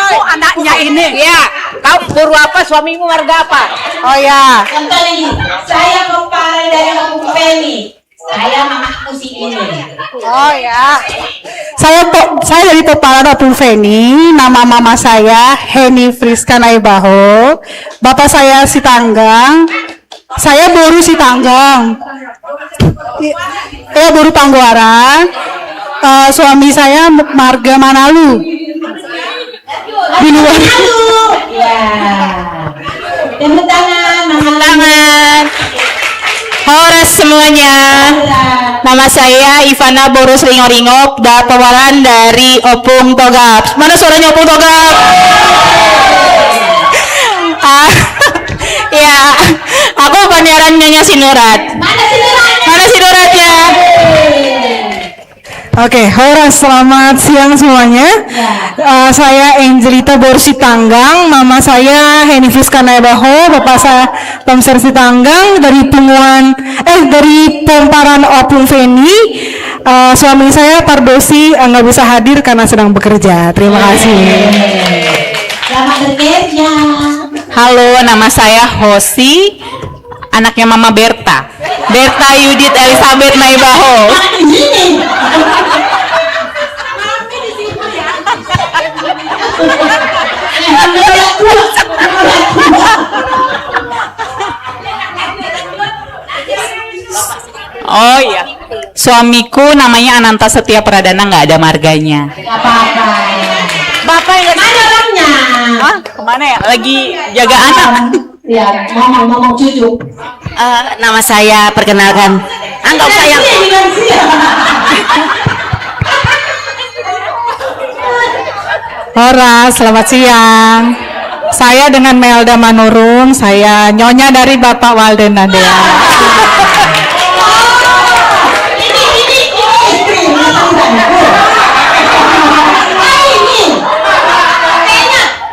Aku anaknya ini. Iya, kau guru apa, suamimu warga apa? Oh ya. Contoh lagi, saya kepala dari Kampung Feni. Saya mamaku si ini. Oh ya. Saya dari Pepala Kampung Feni. Nama mama saya Heni Friska Naibaho. Bapak saya si Tanggang. Saya Boru si Tanggang. Boru Pangguaran. Suami saya Marga Manalu. Di luar. Ya. Tepuk tangan, Tangan. Horas semuanya. Nama saya Ivana Boros Ringo-Ringo, pewaran dari Opung Togap. Mana suaranya Opung Togap? Ya, aku pangeran Nyonya Sinurat. Mana Sinuratnya? Oke, horas, selamat siang semuanya. Saya Angelita Borsi Tanggang, mama saya Heni Friska Naibaho, bapak saya Tomser Tanggang dari dari Pomparan Opung Feni. Suami saya Pardosi nggak bisa hadir karena sedang bekerja. Terima kasih. selamat bekerja. Halo, nama saya Hosi, anaknya Mama Berta. Berta Yudit Elizabeth Naibaho. Oh iya, suamiku namanya Ananta Setia Pradana, nggak ada marganya. Apa-apa. Bapak yang Mana orangnya? Hah? Kemana ya? Lagi jaga anak. Ya, ngomong cucu. Nama saya perkenalkan. Nggak usah yang. Horas, selamat siang. Saya dengan Melda Manurung, saya nyonya dari Bapak Walden Nadea.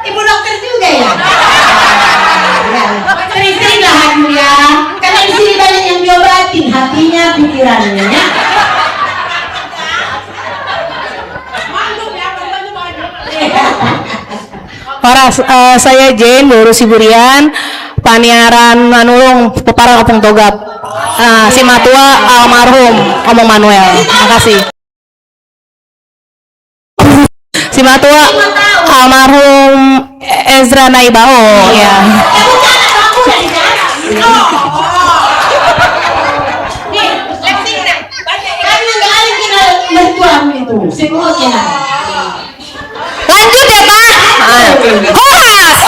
Ibu dokter juga ya? Sering-sering lah hatimu ya. Karena di sini banyak yang diobatin hatinya, pikirannya ya. Horas, saya Jane Boru Siburian, Paniaran Manurung, Pepara Kampung Togap. Si Matua almarhum Omong Manuel. Terima kasih. Si Matua almarhum Ezra Naibaho. Ya. Lanjut ya Pak. Horas.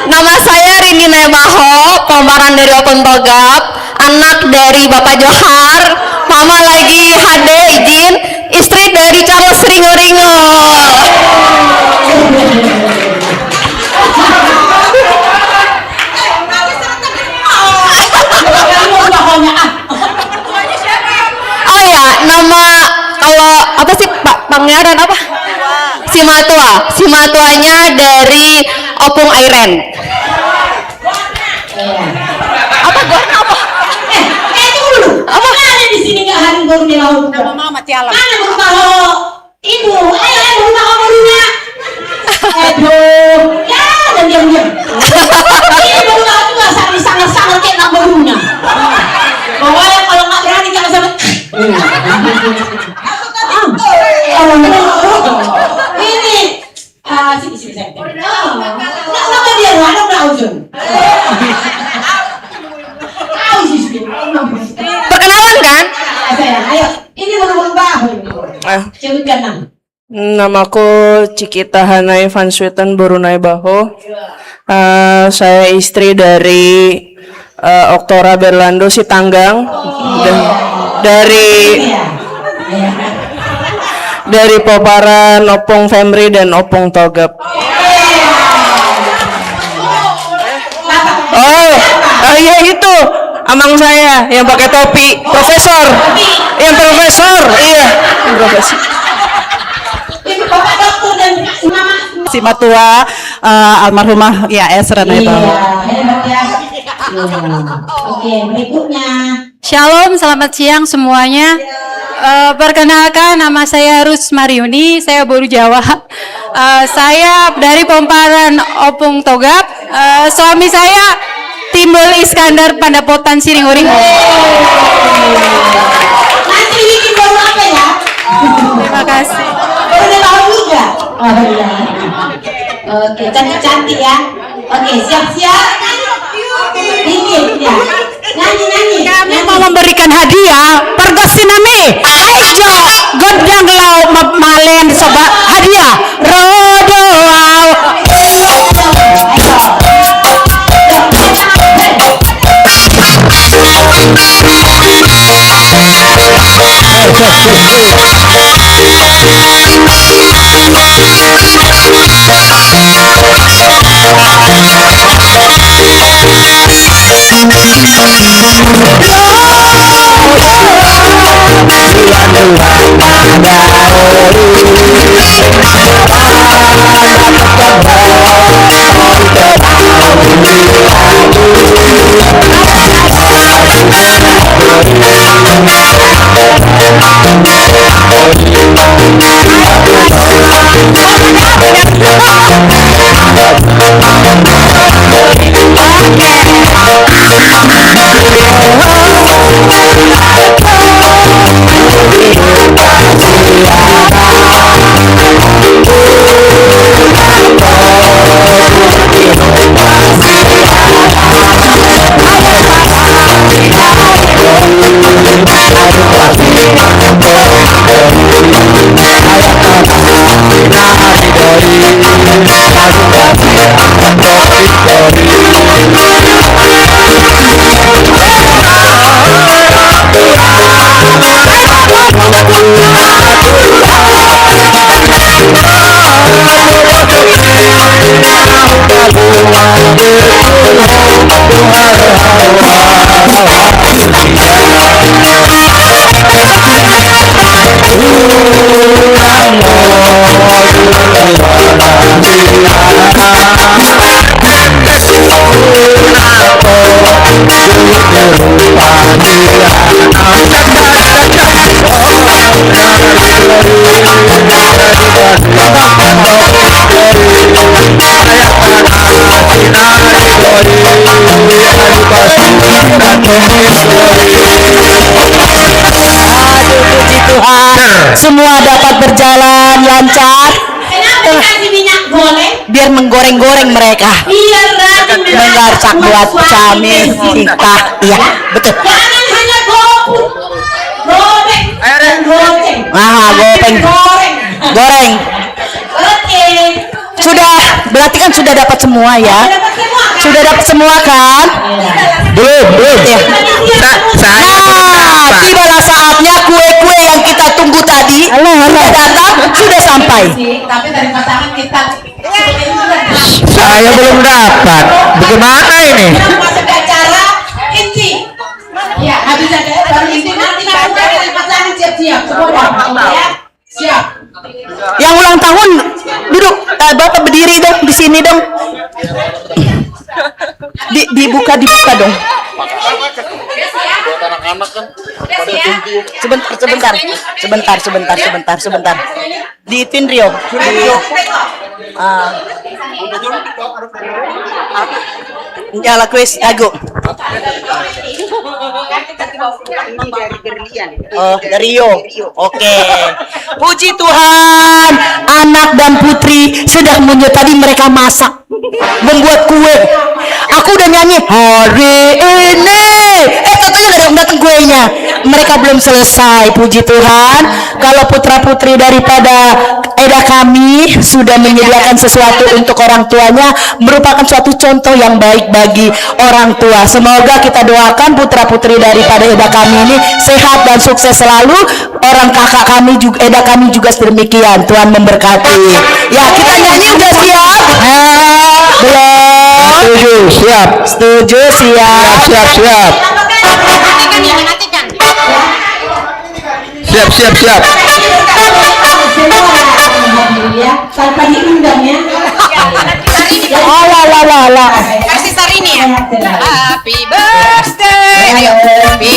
Nama saya Rini Naibaho, pemeran dari Opung Togap, anak dari Bapak Johar, mama lagi HD izin, istri dari Charles Ringo-Ringo. Oh ya, nama kalau apa sih Pak Pangeran apa? Si Matuanya dari Opung Airen. Apa gua apa? Dulu. Apa ada di sini nggak hari baru di laut? Nama Mama Tialam. Mana baru tahu? Ibu, ayo baru tahu barunya. Aduh, ya dan diam-diam. Ini baru tahu juga sangat-sangat kayak nak barunya. Pokoknya kalau nggak berani jangan sampai. Ini, sini saya. Kenapa dia anak Dauzun? Perkenalan kan? Ayo, ini baru baru. Sebutkan nama. Namaku Cikita Hana Van Sweeten Borunai Baho. Saya istri dari Oktora Berlando Sitanggang dan dari Poparan Opung Femri dan Opung Togap. Oh iya itu, amang saya yang pakai topi, profesor. Yang profesor, iya. Profesor. Ini Bapak dokter dan Mama. Si Matua almarhumah ya Esra Iya, Naibaho. hebat ya. Oke, berikutnya. Shalom, selamat siang semuanya. Perkenalkan, nama saya Rus Mariuni, saya Boru Jawa. Saya dari Pomparan Opung Togap. Suami saya Timbul Iskandar Pandapotan Siringuring. Nanti bikin baru apa ya? Terima kasih. Udah tahu juga. Oh iya. Oke, cantik-cantik ya. Oke, siap-siap. Dikit ya. Nyanyi. Kami mau memberikan hadiah pergosinami. Aijo godang lau malen sobat hadiah rodo wow. Semua dapat berjalan lancar. Kenapa dikasih minyak goreng? Biar menggoreng-goreng mereka. Biar rajin Mengarcak buat cami kita. Iya, betul. Jangan hanya goreng dan goceng. Gopeng. Goreng. Oke. Sudah, berarti kan sudah dapat semua ya. Dapat semua kan? Sudah dapat semua kan? Belum ya. Nah, tibalah saatnya kue-kue yang kita tunggu tadi sudah datang, sudah sampai. Tapi dari pasangan kita Saya belum dapat. Bagaimana ini? masuk ke acara inti. Ya, habis ada baru inti nanti dari pasangan siap-siap semua ya. Siap. Yang ulang tahun duduk, Bapak berdiri dong di sini dong. Dibuka dong. Sebentar. Diitin Rio. Nyala kuis lagu. Oh, dari Rio. Oke. Puji Tuhan, anak dan putri sudah muncul tadi mereka masak, membuat kue. Aku udah nyanyi hari ini. Katanya datang kuenya. Mereka belum selesai. Puji Tuhan, kalau putra-putri daripada Eda kami sudah menyediakan sesuatu untuk orang tuanya, merupakan suatu contoh yang baik bagi orang tua. Semoga kita doakan putra-putri daripada Eda kami ini sehat dan sukses selalu. Orang kakak kami juga, Eda kami juga demikian. Tuhan memberkati. Ya, kita nyanyi udah siap? Belum. Setuju, siap. Setuju, siap. Siap, siap. Matikan ya, matikan. Siap, siap, siap. Ya, tanpa diundang ya. Alah. Kasih Sarini ya. Happy birthday. Ayo. Happy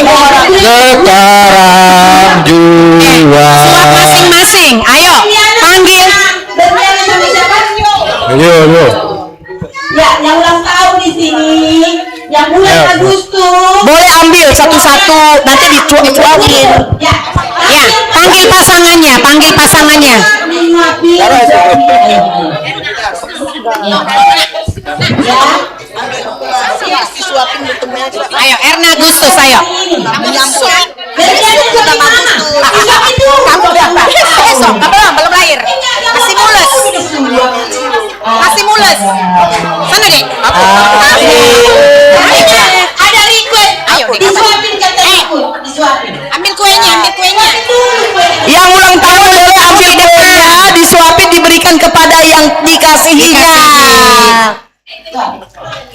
Sekarang juga. Suap masing-masing. Ayo, panggil. Ayo. Ya, yang ulang tahun di sini, yang bulan Agustus. Boleh ambil satu-satu, nanti dicuakin. Ya, Ya, panggil pasangannya, panggil pasangannya. Ayo, Erna Agustus, ayo. Kamu udah besok, belum lahir. Masih mulus. Masih mulus. Sana deh. Ada request. Ayo, disuapin kata disuapin. ambil kuenya, ambil kuenya. Yang ulang tahun boleh ambil kuenya, disuapin diberikan kepada yang dikasihinya.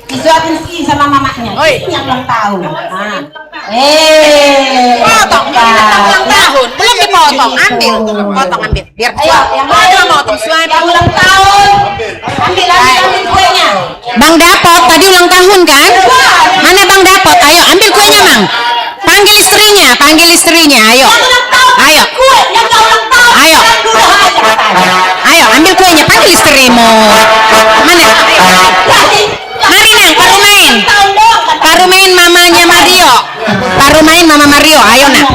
Disuapin sih sama mamanya. Oi. Yang ulang tahun. Nah. Potong, ulang tahun. Belum dipotong, ambil. Potong, ambil. Biar Yang mana potong suami. yang ulang tahun? Ambil kuenya. Bang Dapot tadi ulang tahun kan? Mana Bang Dapot? Ayo ambil kuenya, Mang. Panggil istrinya, panggil istrinya. Ayo. Ayo. Ayo. Ayo ambil kuenya, panggil istrimu. Mana? Mari Nang, Parumain. Parumain mamanya Mario. Parumain mama Mario. Ayo Nak.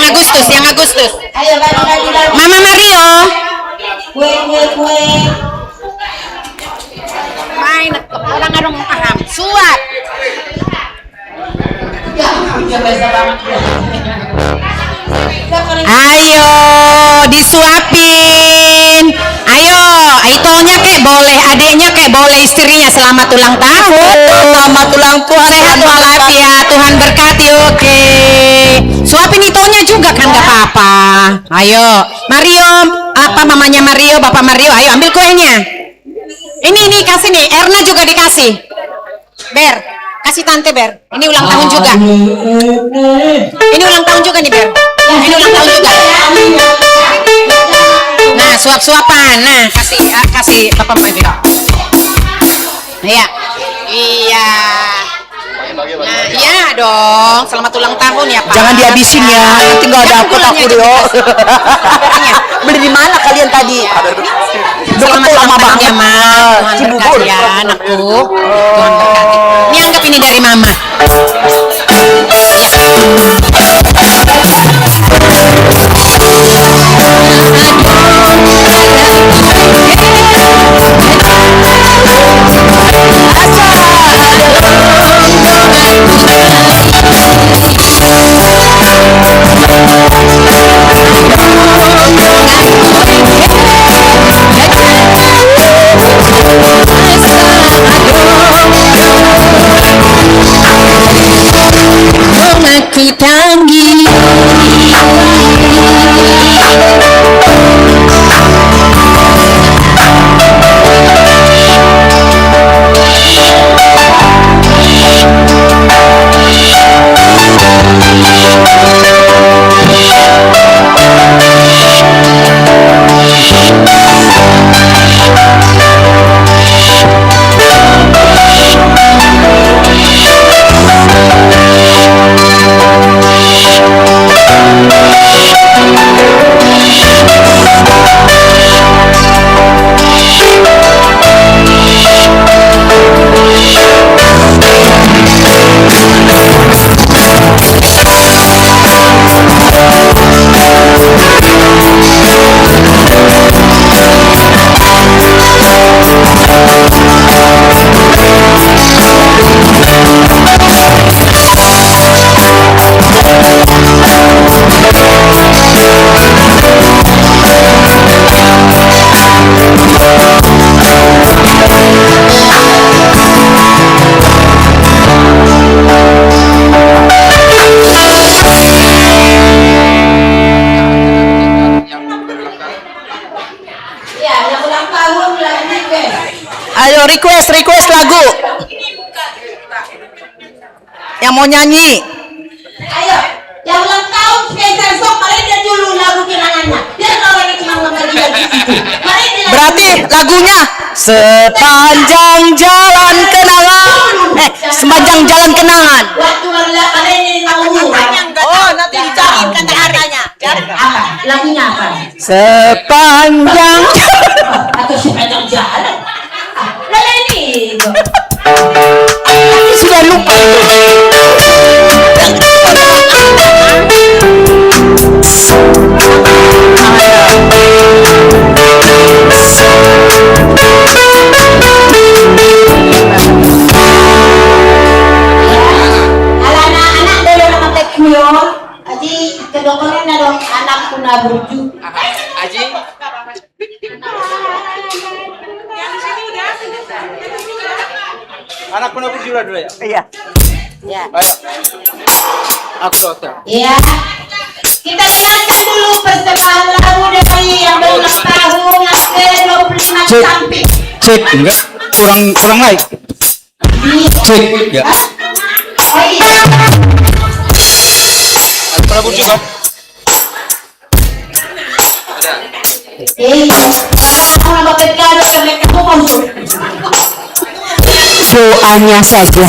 Agustus, yang Agustus. Ayo bagi-bagi lagu. Mama Mario. Kue. Main orang adong paham. Suap. Ayo disuapin. Ayo, Aitonya kek boleh, adiknya kek boleh, istrinya selamat ulang tahun. Selamat ulang tahun. Sehat walafiat, Tuhan berkati. Oke. Suapin Itonya juga kan gak apa-apa. Ayo, Mario, apa mamanya Mario, Bapak Mario, ayo ambil kuenya. Ini kasih nih, Erna juga dikasih. Ber, kasih tante Ber. Ini ulang tahun juga. Ini ulang tahun juga nih Ber. Ini ulang tahun juga. Nah, suap-suapan. Nah, kasih Bapak Mario. Iya. Iya. Nah, iya dong. Selamat ulang tahun ya Pak. Jangan dihabisin ya, nanti nggak dapet aku deh. Beli di mana kalian tadi? Selamat ulang tahun ya Mas. Tuhan berkati ya anakku. Tuhan berkati. Ini anggap ini dari Mama. Aku tanggi. Ayo request lagu. Yang mau nyanyi. Ayo, yang ulang tahun spesial sok kalian dulu lagu kenangannya. Biar orang yang cuma ngambil di situ. Berarti lagunya sepanjang jalan kenangan. Sepanjang jalan kenangan. Waktu kalian ini tahu. Oh, nanti dicariin kata-katanya. Lagunya apa? Sepanjang Atau sepanjang jalan. Lalu ini. sudah lupa. Anak-anak dulu nama teknio. Aji kedokteran dong anak kuna berju. Aji. Anak pun aku juga dulu ya. Iya. Ya. Ayo. Aku dokter. Ya. Kita dengarkan dulu persembahan lagu dari yang berulang tahun yang ke-25 Cek. samping. Cek enggak? Kurang naik. Cek ya. Oh iya. Pernah burju kan? Aku nama tekado karena kamu masuk. Doanya saja.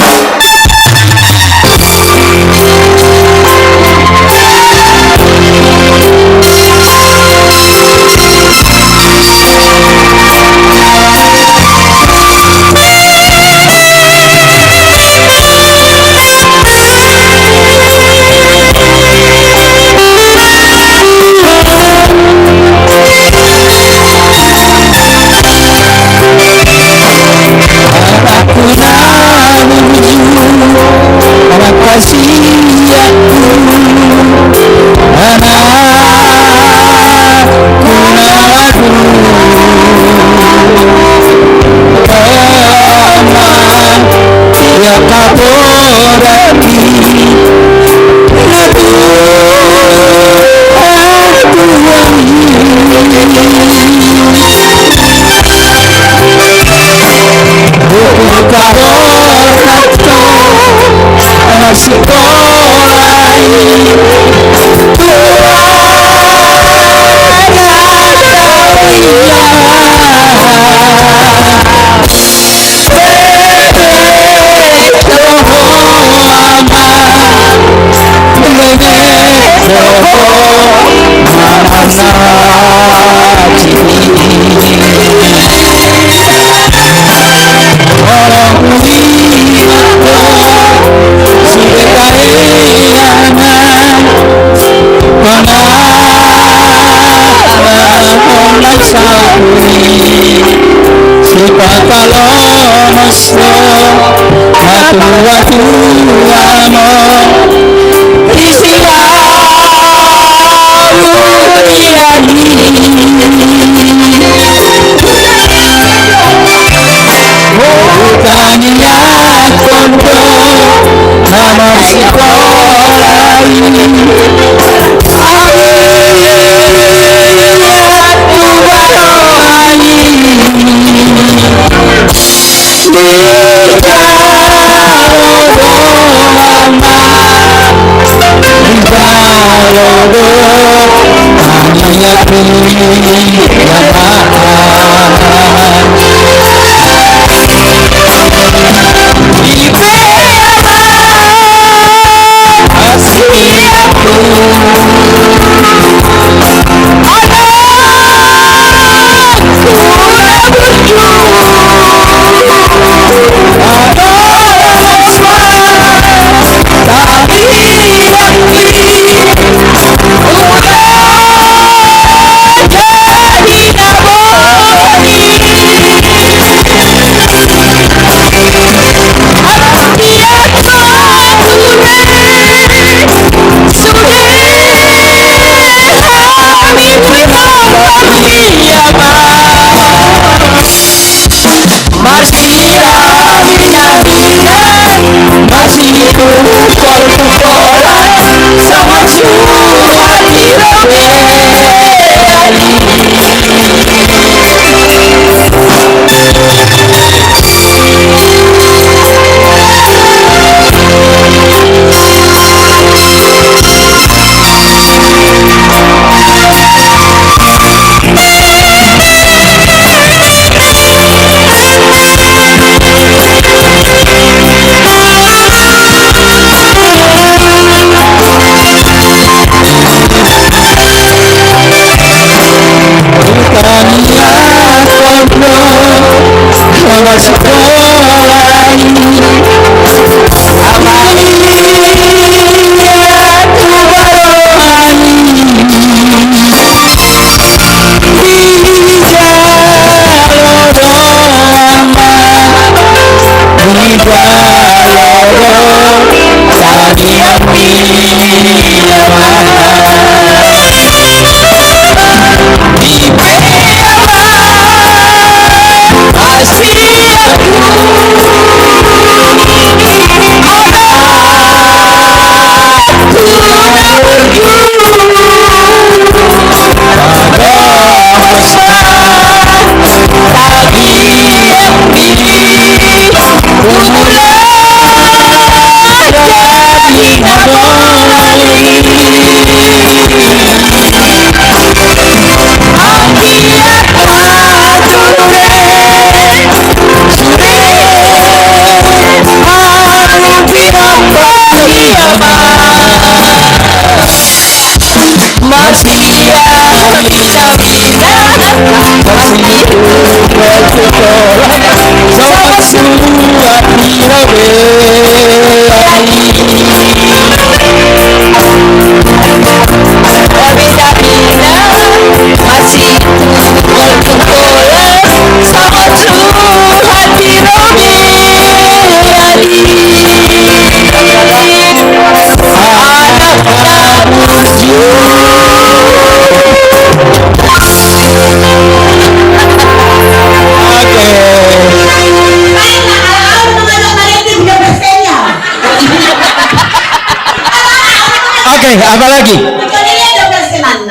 Oke, apa lagi?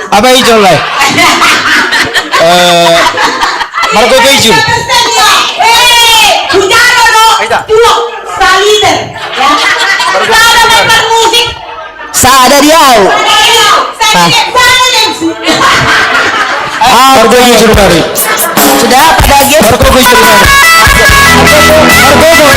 Apa hijau lah? Marco Keju. Sada dia. Marco Keju Mari. Sudah pada game. Marco Keju Mari. Marco Keju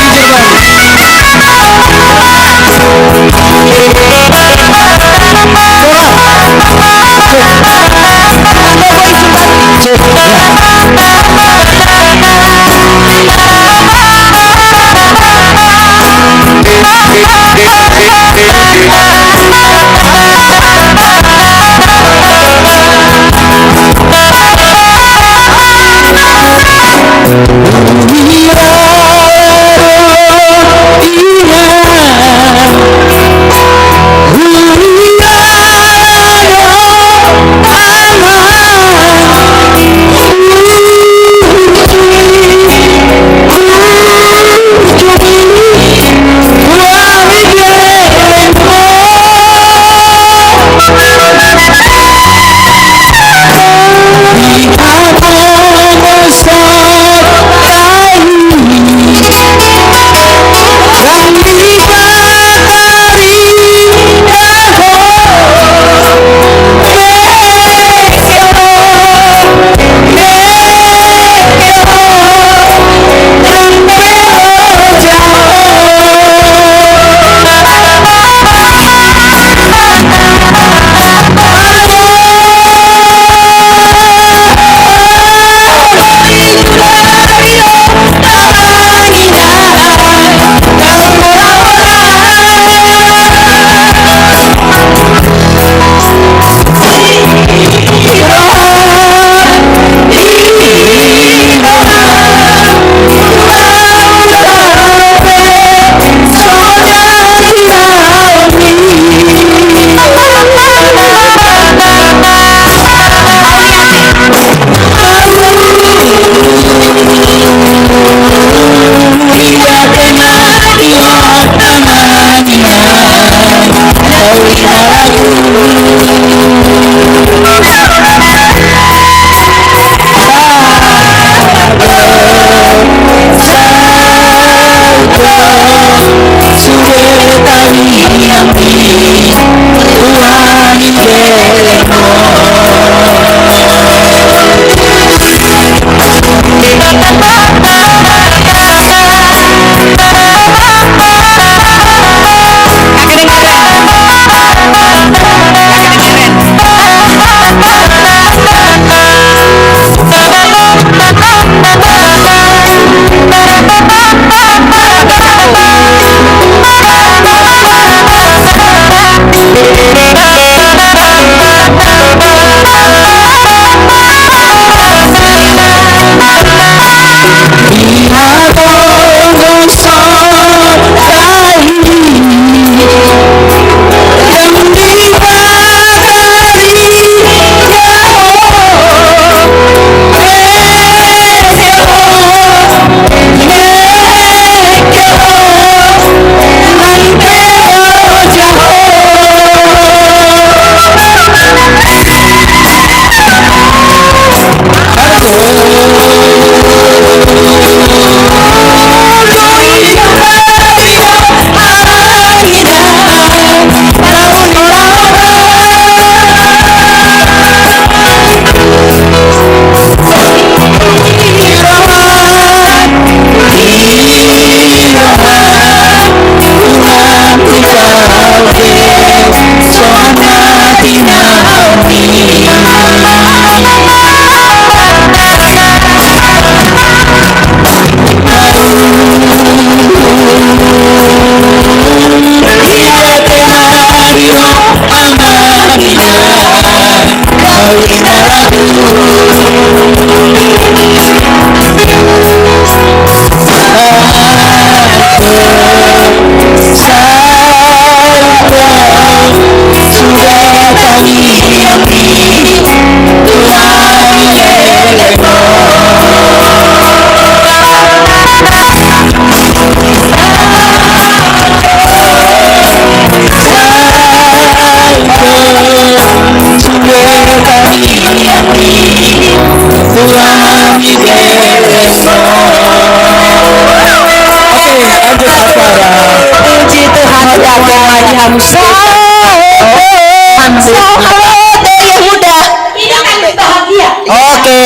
halo dari yang muda. Ini kan bahagia. Oke,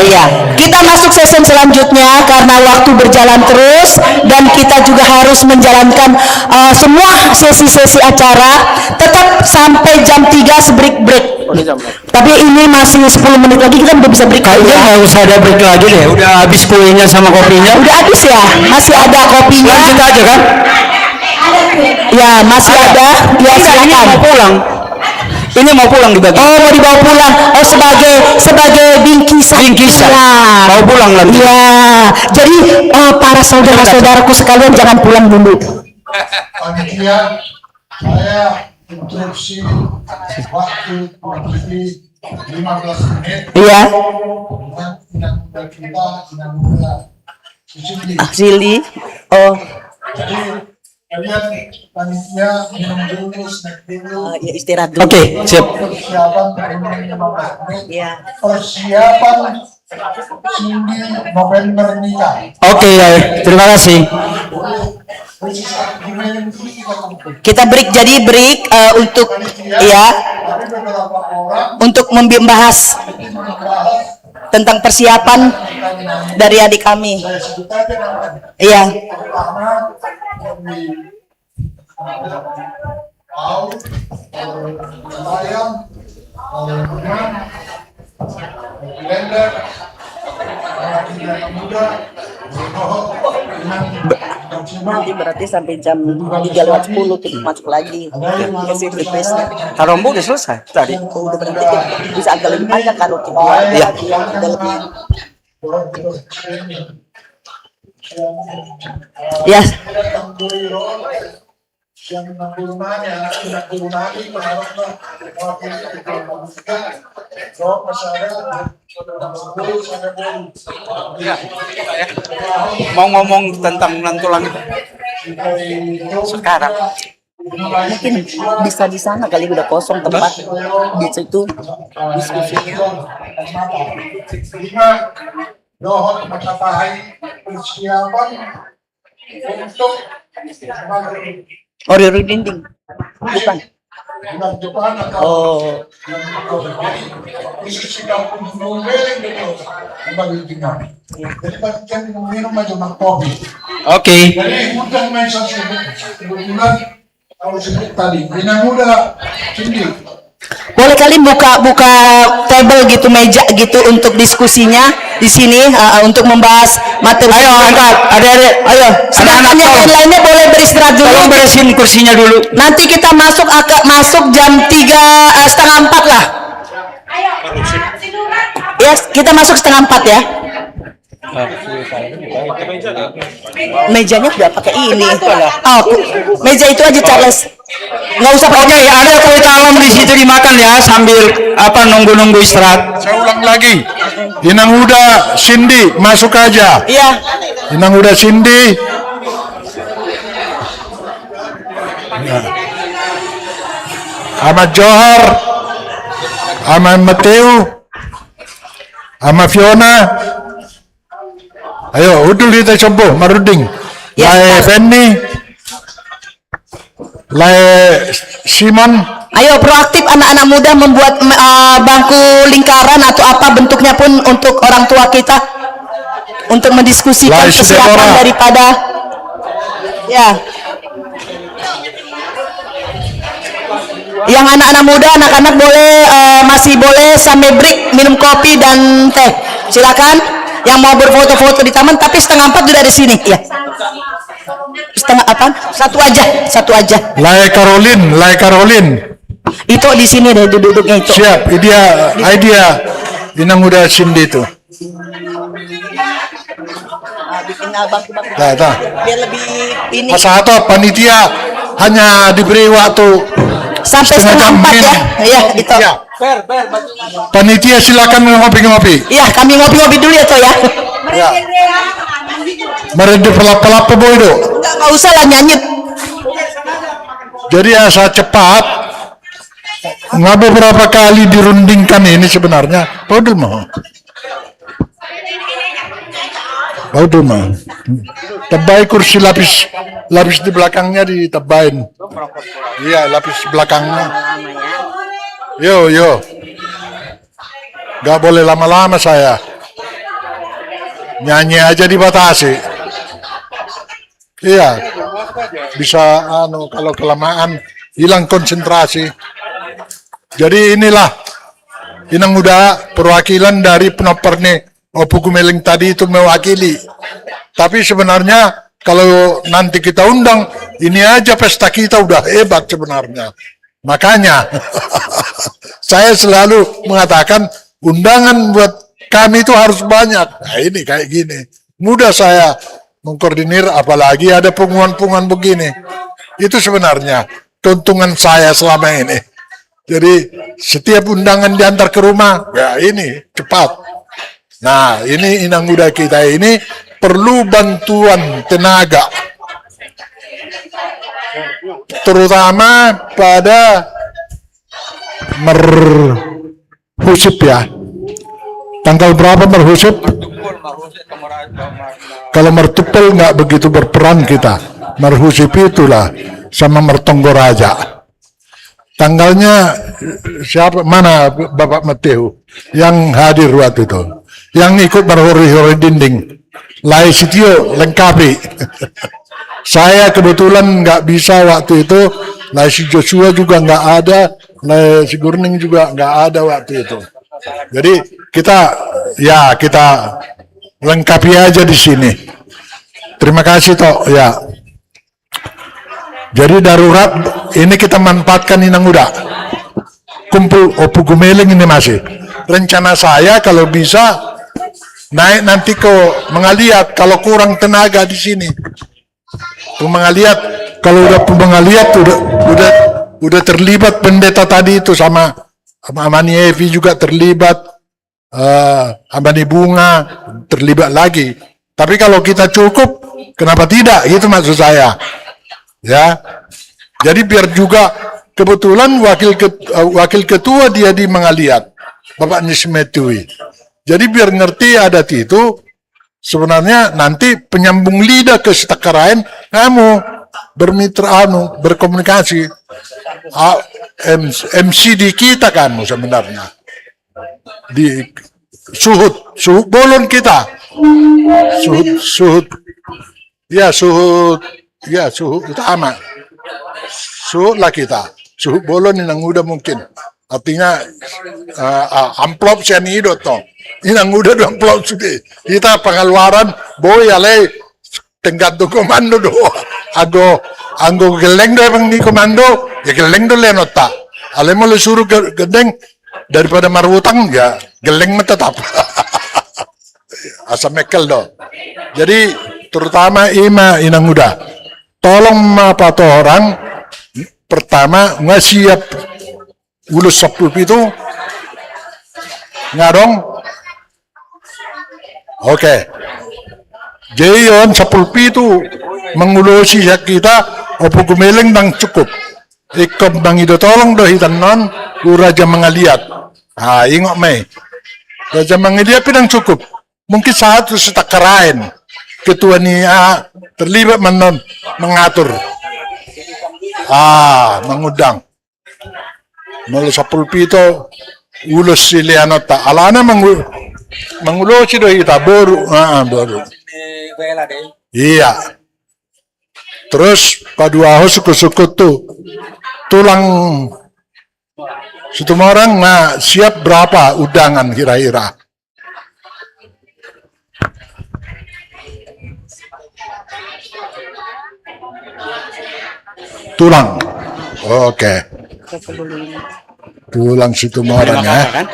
iya. Kita masuk sesi selanjutnya karena waktu berjalan terus dan kita juga harus menjalankan semua sesi-sesi acara tetap sampai jam 3 break. Tapi ini masih 10 menit lagi kita udah bisa break. Kayaknya nggak usah ada break lagi deh. Udah habis kuenya sama kopinya. Udah habis ya? Masih ada kopinya. Lanjut aja kan? Ya, masih ada. Ya, Ini silakan. mau pulang. Ini mau pulang dibagi. Oh, mau dibawa pulang. Oh, sebagai bingkisan. Bingkisan. Ya. Mau pulang nanti. Iya. Jadi para saudara-saudaraku sekalian jangan pulang dulu. Panitia, saya instruksi waktu kurang lebih 15 menit. Iya. Dengan undang-undang kita, undang-undang Sisili. Sili. Oh. Jadi kalian panitia minum dulu, snack dulu. Ya, istirahat dulu. Oke, siap. Persiapan minum 15 menit. Iya. Persiapan Cindy November nikah. Oke, ya. Terima kasih. Kita break, jadi break untuk ya Tapi beberapa orang untuk membahas tentang persiapan dari adik kami. saya sebut aja namanya. Iya. Pertama, Paul, Sayang, Benar, Blender, anak muda, Nanti berarti sampai jam 3:10 tuh masuk lagi ke safety place. Tarombo udah selesai tadi. Udah berarti bisa agak lebih panjang kalau kita Iya. udah lebih. Ya. yang 65-nya, 66 pengarahnya, wakil so masyarakat, Mau ngomong tentang nantulang itu sekarang. Mungkin bisa di sana kali udah kosong tempat di situ diskusinya. 5. Dohon mencapai persiapan untuk Ori dinding. Bukan. bulan depan atau posisi kampung Nungguling gitu kembali tinggal. Jadi bagian minum aja kopi. Oke. Jadi untuk mention kebetulan kalau sebut tadi Bina Muda Cindy. Boleh kali buka table gitu, meja gitu untuk diskusinya di sini untuk membahas materi. Ayo angkat, adik-adik, ayo. Sedangkan yang lainnya boleh beristirahat dulu. Tolong beresin kursinya dulu. Nanti kita masuk jam 3:30 lah. Ya, kita masuk 3:30 ya. Mejanya udah pakai ini. Oh, meja itu aja Charles. Nggak usah pakai. Oke, ada kue talam di situ dimakan ya sambil nunggu istirahat. Saya ulang lagi. Inang Muda Cindy masuk aja. Iya. Inang Muda Cindy. Ahmad Johar, Ahmad Mateo, Ahmad Fiona. Ayo, udul kita coba Maruding. Ya, Lai Fanny, Lai Simon. Ayo proaktif anak-anak muda membuat bangku lingkaran atau apa bentuknya pun untuk orang tua kita untuk mendiskusikan Lai kesiapan Deborah. daripada ya. Yang anak-anak muda, anak-anak boleh masih boleh sampai break minum kopi dan teh. Silakan. Yang mau berfoto-foto di taman, tapi 3:30 sudah di sini, ya. 3:30? Satu aja. Lai Caroline. Itu di sini deh duduknya itu. Siap, idea Inang Muda Cindy itu. Bikin bangku-bangku Dah. biar lebih ini. Masa atau panitia hanya diberi waktu Sampai 3:30 ya. Iya, itu. Ya. Panitia silakan ngopi-ngopi. Iya, kami ngopi-ngopi dulu ya, Toh ya. Ya. Meredep pelapa-pelapa boy do. Enggak usah lah nyanyi. Jadi asal cepat. Nggak beberapa kali dirundingkan ini sebenarnya. Baudel mah. Tebai kursi lapis di belakangnya ditebain. Iya, lapis belakangnya. Yo. Gak boleh lama-lama saya. Nyanyi aja dibatasi. Iya. Bisa kalau kelamaan hilang konsentrasi. Jadi inilah Inang Muda perwakilan dari penopornya Opu Gumeling tadi itu mewakili. Tapi sebenarnya kalau nanti kita undang, ini aja pesta kita udah hebat sebenarnya. Makanya saya selalu mengatakan undangan buat kami itu harus banyak. Nah ini kayak gini. Mudah saya mengkoordinir apalagi ada pengumuman-pengumuman begini. Itu sebenarnya keuntungan saya selama ini. Jadi setiap undangan diantar ke rumah, ya ini cepat. Nah ini Inang Muda kita ini perlu bantuan tenaga. Terutama pada merhusip ya. Tanggal berapa merhusip? Kalau mertupel nggak begitu berperan kita. Merhusip itulah sama mertonggoraja. Tanggalnya siapa? Mana Bapak Mateo yang hadir waktu itu? Yang ikut berhori-hori dinding. Lai Sitio lengkapi. Saya kebetulan nggak bisa waktu itu. Lai si Joshua juga nggak ada. Lai si Gurning juga nggak ada waktu itu. Jadi kita lengkapi aja di sini. Terima kasih toh ya. Jadi darurat ini kita manfaatkan Inang Muda. Kumpul Opu Gumeling ini masih. Rencana saya kalau bisa naik nanti ke Mengaliat kalau kurang tenaga di sini. Ke Mengaliat kalau udah Mengaliat udah terlibat pendeta tadi itu sama Amani Evi juga terlibat, Amani Bunga terlibat lagi. Tapi kalau kita cukup, kenapa tidak? Itu maksud saya. Ya, jadi biar juga kebetulan wakil ketua dia di Mengaliat, Bapak Nismetui. Jadi biar ngerti adat itu, sebenarnya nanti penyambung lidah ke Setakarain, kamu bermitra berkomunikasi. MCD kita kamu sebenarnya. Di suhud bolon kita. Suhud utama. Suhud lah kita. Suhud bolon Inang Muda mungkin. Artinya amplop sianido toh. Inang Muda do amplop sudah. Kita pengeluaran boy ale tenggat do komando do. Anggo geleng do emang di komando ya geleng do lenota. Ale mau suruh gedeng daripada marutang ya geleng tetap. Asam mekel do. Jadi terutama Inang Muda. Tolong mapato orang pertama nggak siap ulus 10 itu nggak dong. Oke. Jadi yon 10 itu mengulusi kita Opu Gumeling dang cukup. Ikom dang itu tolong do hitan non Raja Mengaliat. Ingok mai. Raja Mengaliat pidang cukup. Mungkin satu Setakarain. Ketua ni terlibat mengatur. Mengundang. Mulu 10 itu ulus silianota. Alana mengulusi do kita baru. Iya. Terus padua suku-suku tuh tulang situ orang siap berapa undangan kira-kira? Tulang. Oke. Tulang situ orang ya.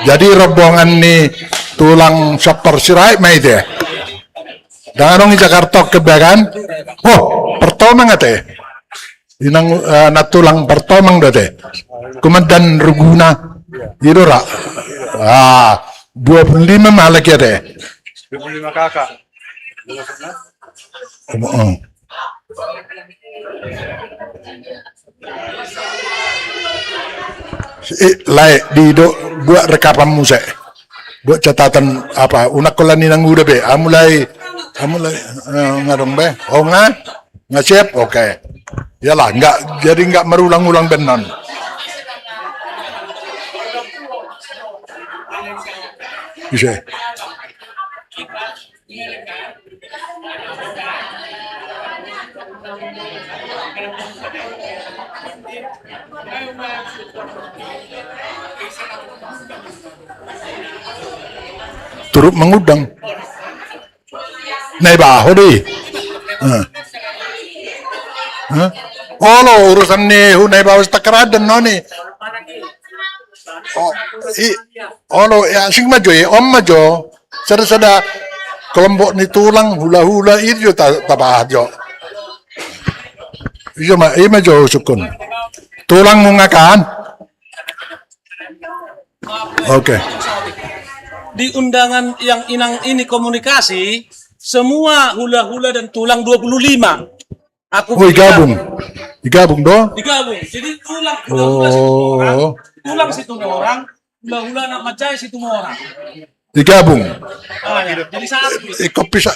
Jadi rombongan nih tulang super sirai mai deh. Dengan orang Jakarta kebagan. Oh, pertama nggak teh? Inang natulang pertama nggak teh? Komandan Ruguna. Itu rak. 25 malak ya teh. 25 kakak. Buat rekapan musik, buat catatan apa? Unak kolan Inang Muda be, mulai ngadong be, nggak siap, oke. Yalah, nggak merulang-ulang benar. Bisa. Turut mengundang. Naik baho deh. Oh lo urusan nih, naik baho stakaradan noni. Oh lo ya sing maju ya, om maju. Sada kelompok ni tulang hula-hula itu tabah jo. Iya maju sukun. Tulang mungakan. Oke. Di undangan yang inang ini komunikasi, semua hula-hula dan tulang 25. Aku digabung dong. Digabung. Jadi tulang tulang situ orang, hula-hula anak macai situ orang. Digabung. Jadi satu. Ikut bisa.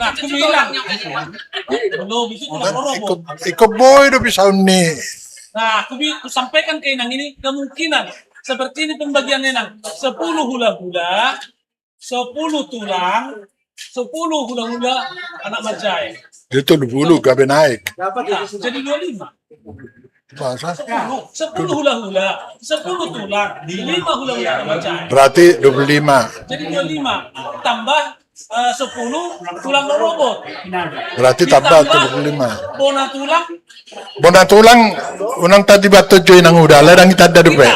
Nah, aku bilang. Belum itu Ikut boy do bisa nih. Nah, aku sampaikan ke inang ini kemungkinan seperti ini pembagiannya nang 10 hula-hula, 10 tulang, 10 hula-hula anak macai. Itu dulu gabe naik. Nah, jadi 25. Masa? 10 hula-hula, 10 tulang, 5 hula-hula anak macai. Berarti 25. Jadi 25 tambah 10 tulang robot. Berarti tambah 25. Bona tulang Unang tadi batu join nang udah ledang kita ada dupe.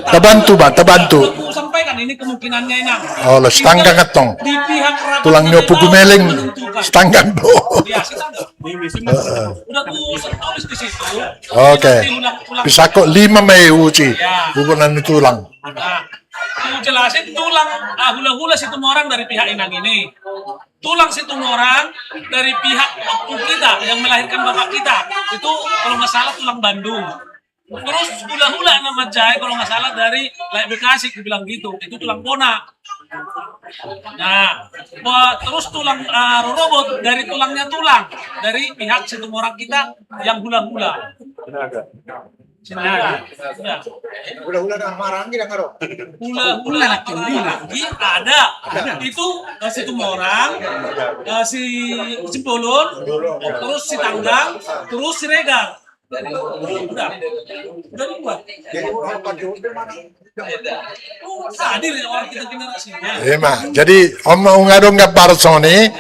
Tabantu. Aku sampaikan ini kemungkinannya inang. Oh, lo stanggang ketong. Di pihak rapat Tulang nyopu gumeling stanggang do. Ya, udah aku tulis di situ. Oke. Bisa kok 5 Mei uci. Hubungan tulang. Nah, aku jelasin tulang hula-hula situ orang dari pihak inang ini. Tulang situ orang dari pihak kita yang melahirkan bapak kita. Itu kalau nggak salah tulang Bandung. Terus hula-hula nama Jai kalau nggak salah dari Laik Bekasi, dibilang gitu. Itu tulang Bona. Nah, terus tulang robot dari tulangnya tulang dari pihak situ orang kita yang hula-hula. Hula-hula dan maranggi dan karo. Hula-hula lagi ada. Itu situ orang, si Cipolon, terus si Tanggang, terus si Regar. Udah dibuat. Hadir orang kita generasinya. Jadi om ngadong nggak barsoni.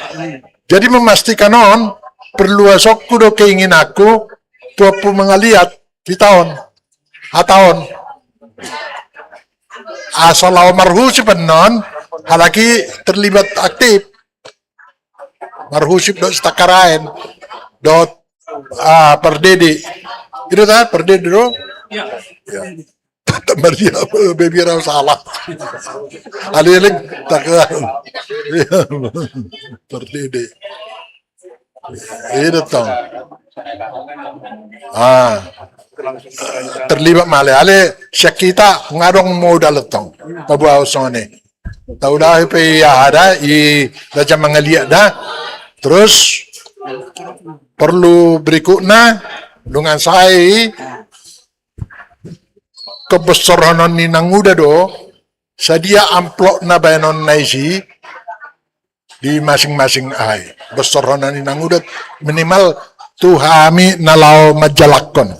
Jadi memastikan on perlu asokku do keingin aku tuapu mengaliat di tahun asal marhusip non halaki terlibat aktif marhusip do stakarain dot perdede itu kan perdede do ya Maria baby raw salah aliling takan perdede itu tong terlibat ale syakita ngadong modal tong pabuaw sone tau dah pe ya ada i raja mangaliat dah terus perlu berikutnya dengan saya kebesaran ni nanguda do sadia amplop na bayanon naisi di masing-masing ay besaran ni nanguda minimal tuhami nalau majalakon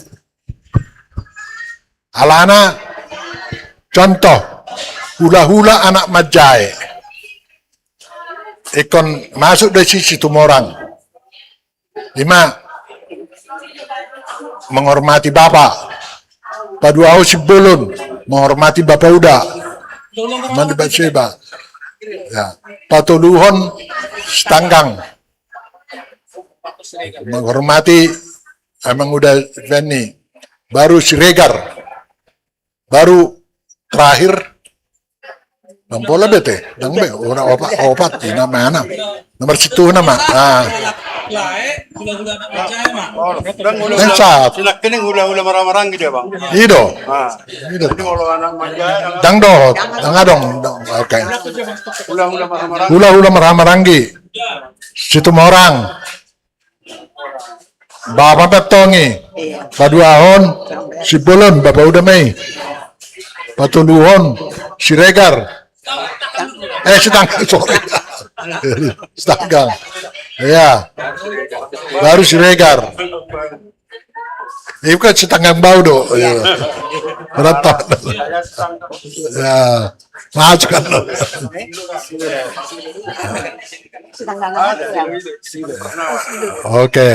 alana contoh hula-hula anak majai ikon masuk dari sisi tumorang 5 menghormati bapak paduau sibulun menghormati bapak udah mandi batseba ya patuluhon stanggang menghormati emang udah Benny baru si Regar baru terakhir Bang pola bete, dang be, una opat, di nama anak, nomor situ nama, dan saat, Silakinin hula-hula marang-marang gitu ya bang. ido, Jadi kalau anak manja, dang dot, dang adong, oke, hula-hula marang-marang. hula-hula maramaranggi, situ morang, bapak petongi, paduahon, si bolon, bapak udah mei, patuluhon, si Regar, Setanggang, sorry. Setanggang. Ya. Baru Siregar. Itu kan setanggang bau do. Berapa? Ya. Masukkan. Oke.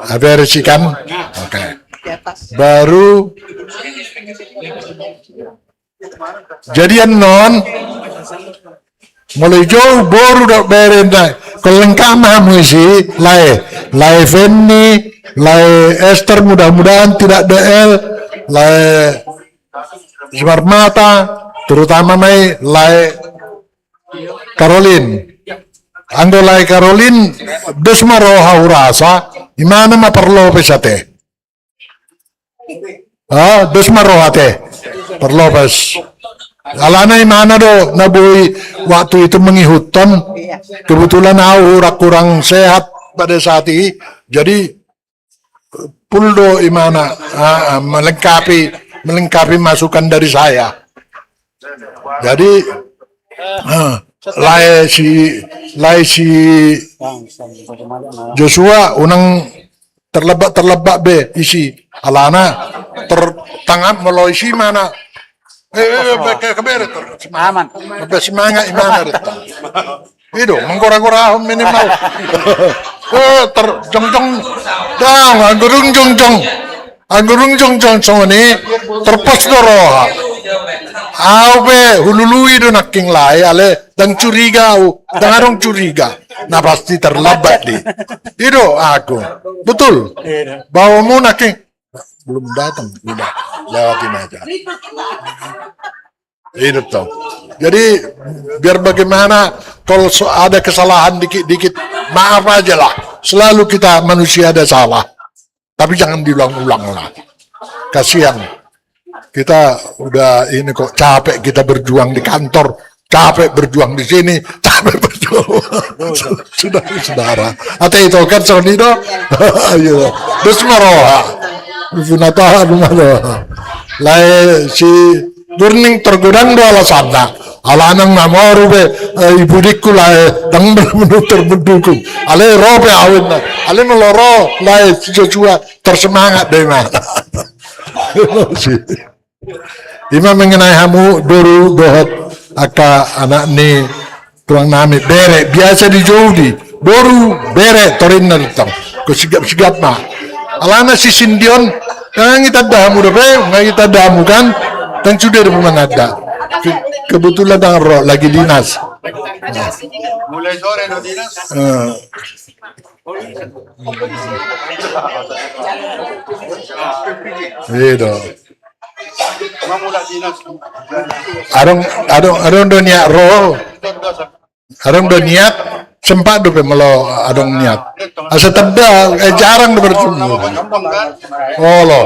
Habis ikan. Oke. Baru jadian non mulai jauh baru dah berendai kelengkap sih lai Feni lai Esther mudah-mudahan tidak DL lai Smart Mata terutama lai Caroline anggo lai Caroline desma roha urasa imana ma perlo pesate desma roha te perlo pes alana imana do naboy waktu itu mengihutton kebetulan aku kurang sehat pada saat ini jadi puldo imana melengkapi masukan dari saya jadi lai si Joshua unang terlebak be isi alana tertangap melalui si mana keberet aman semangat imana itu menggora-gora minimal terjong-jong dang angurung jong soni terpos doroha be hulului do naking lai ale dang curiga dang arong curiga nah pasti terlambat di itu aku betul bawamu naking belum datang udah lewatin aja itu toh jadi biar bagaimana kalau ada kesalahan dikit-dikit maaf aja lah selalu kita manusia ada salah tapi jangan diulang-ulang lah kasihan kita udah ini kok capek kita berjuang di kantor capek berjuang di sini capek berjuang sudah saudara atau itu kan soni do ayo terus maroha Funata rumah lai si durning tergodang do alasanna alanang namoru be ibu dikku lai dang bener terbendukung ale robe awin ale meloro lai Joshua tersemangat deh mana Ima mengenai hamu doru dohot aka anak ni tuang nami bere biasa di jodi boru bere torin nalitang ko sigap mah alana si Sindion kan kita damu dope nggak kita damu kan dan sudah ada kebetulan roh lagi dinas mulai sore no dinas itu Arong do niat roh arong do niat sempat do melo adong niat asa tebda jarang do bertemu oh lo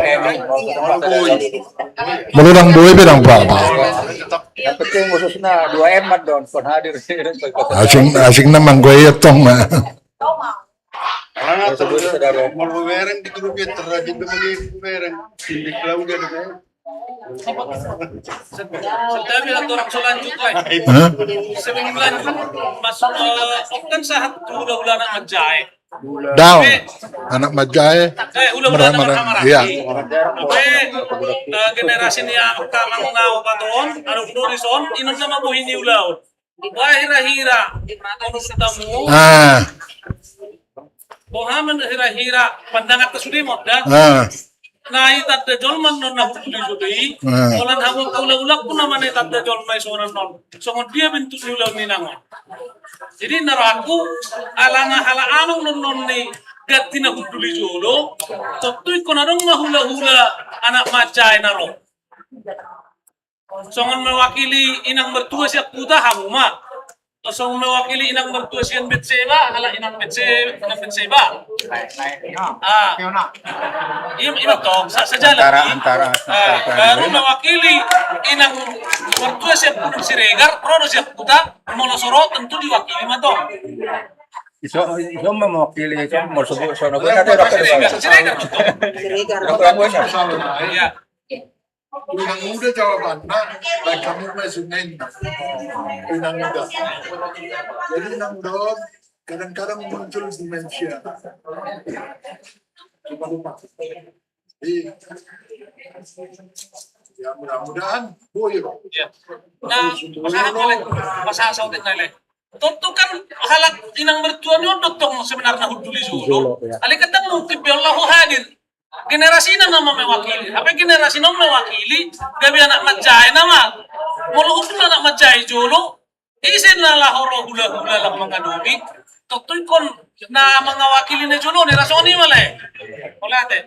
melurang dua bedang berapa yang penting khususnya 2M don pun hadir asing namang gue ya tong mah karena saudara mau bereng di grup ya terjadi begini bereng di kelau dia deh Sedang bilang orang selanjutnya. Seminggu lanjut masuk kan saat ulah anak majai. Down anak majai. Ulah anak iya. Generasi ni ang kamang nao paton, arong dorison, inon sama po hindi ulaw. Hira-hira, ano sa tamu? Bohaman hira-hira, pandangat ka sudimo, dan? Nah, itadda jolman non na hukuli Olan hawag kaulak-ulak po naman itadda jolmay soran non. So, dia bentuk ulang ni nangon. Jadi, naraku, alanga halaanong non ni gati na hukuli jolo, tuktoy ko narong mahula-hula anak macay naro. So, mewakili inang mertua siya puta hamuma. So, mewakili inang mertua siya betseba, ala inang betseba. Iya toh, saja antara baru mewakili inang mertua siap Siregar, Prono siap Kuta, Monosoro tentu diwakili mato. Iso mewakili itu mau sebut sono gue ada rock Iya. Pinang muda jawabannya, baik kami mesunin. Pinang muda. Jadi nang dot kadang-kadang muncul demensia. Coba lupa. Ya mudah-mudahan boleh. Iya. Nah, masalah sautin nilai. Tentu kan halak inang mertua nyodot dong sebenarnya huduli Zulu. Ali kadang mungkin biarlah hadir. Generasi nama mewakili. Apa generasi nama mewakili? Gabi anak majai nama. Mulu hukum anak majai Zulu. Isin lah horo hula lah mengadumi. Tentu kon na mengawakili ne Zulu ni rasoni malay. Oleh ate.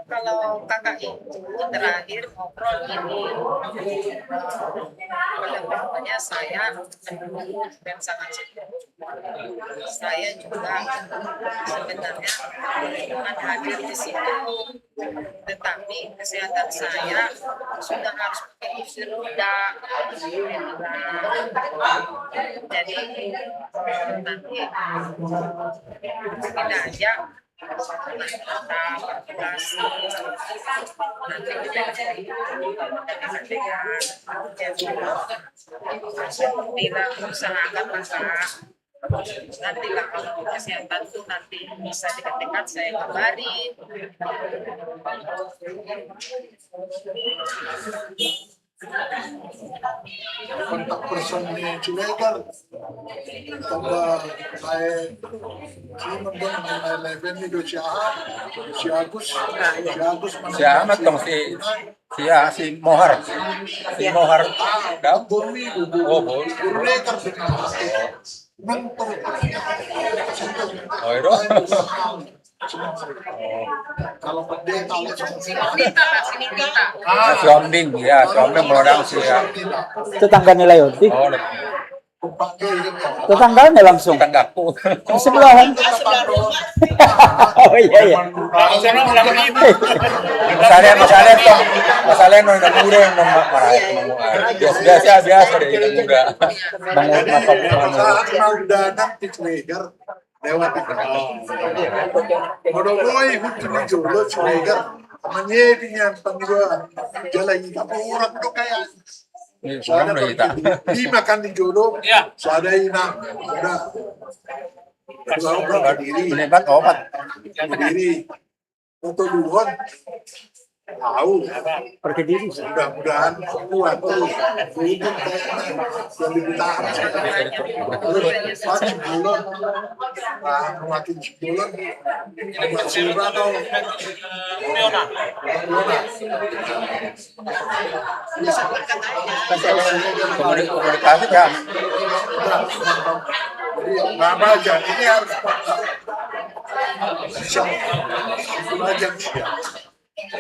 Kalau kakak itu terakhir ngobrol ini, namanya saya dan sangat sedih. Saya juga sebenarnya bukan hadir di situ, tetapi kesehatan saya sudah harus pakai kursi roda. Jadi nanti tidak aja usahakan maka nantilah kalau kesehatan itu nanti bisa dekat-dekat saya kabarin. Kontak person ni Culegar tambah saya menonton mengenai ni do si Agus si Ahmad dong si Mohar dapur oh bol kalau pendeta si Ombing melodang si Tetangganya Layoti. Tetangganya langsung. Tanggaku. Di sebelahan. Oh iya. Masalahnya nong muda yang marah. Biasa deh yang muda. Bangun apa mau danang Culegar lewat Modogoy hutuni Jolo Culegar menyedinya panggilan jalan apa orang tuh kayak di makan di Jolo ada ina udah berdiri menebat obat berdiri untuk duluan tahu Pergi diri. mudah-mudahan kuat terus hidup yang ditahan sebulan makin sebulan masih atau komunikasi ya Mama aja ini harus siap belajar siap ini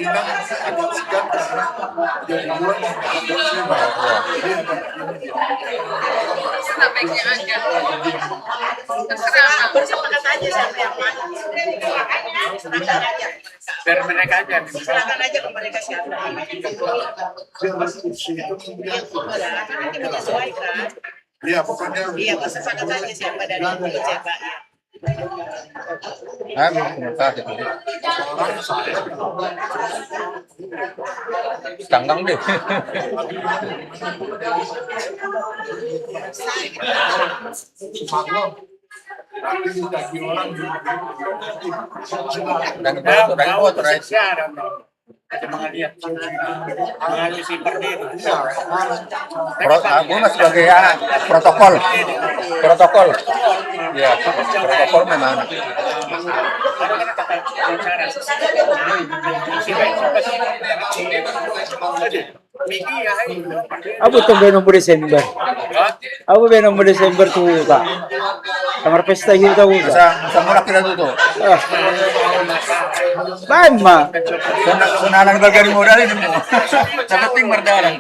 agak segan karena jadi bulan Sebaiknya aja. Terserah. Silakan aja siapa yang mana. Silakan aja. Biar mereka aja. Silakan aja ke mereka siapa. Nanti menyesuaikan. Iya pokoknya. Iya silakan aja siapa dari siapa. tanggang deh dan aku sebagai protokol ya protokol memang Abu tuh nomor Desember. Abu nomor Desember tuh kak. Kamar pesta gitu tahu kak. bisa mulai kita tuh Baik mah. Kenalan bagian modal ini mau penting berdarah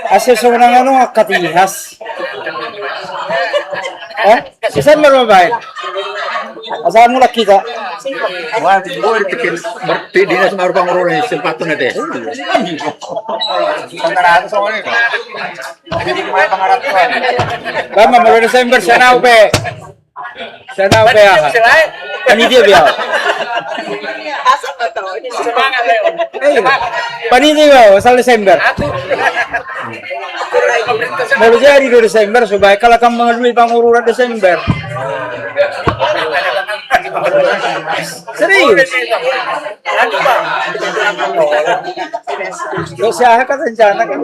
Asal seorang anu katihas. Desember mah baik. Asal mula kita. Wah, gue dipikir dinas baru pangurus sempatun itu. Pengarah soalnya. Jadi main pengarah tuh. Lama malu Desember sana UP. Sana UP ya. Ini dia biar. Panitia asal Desember. Mau jadi 2 Desember supaya kalau kamu mengadui pengurusan Desember. Serius? Usaha kan rencana kan?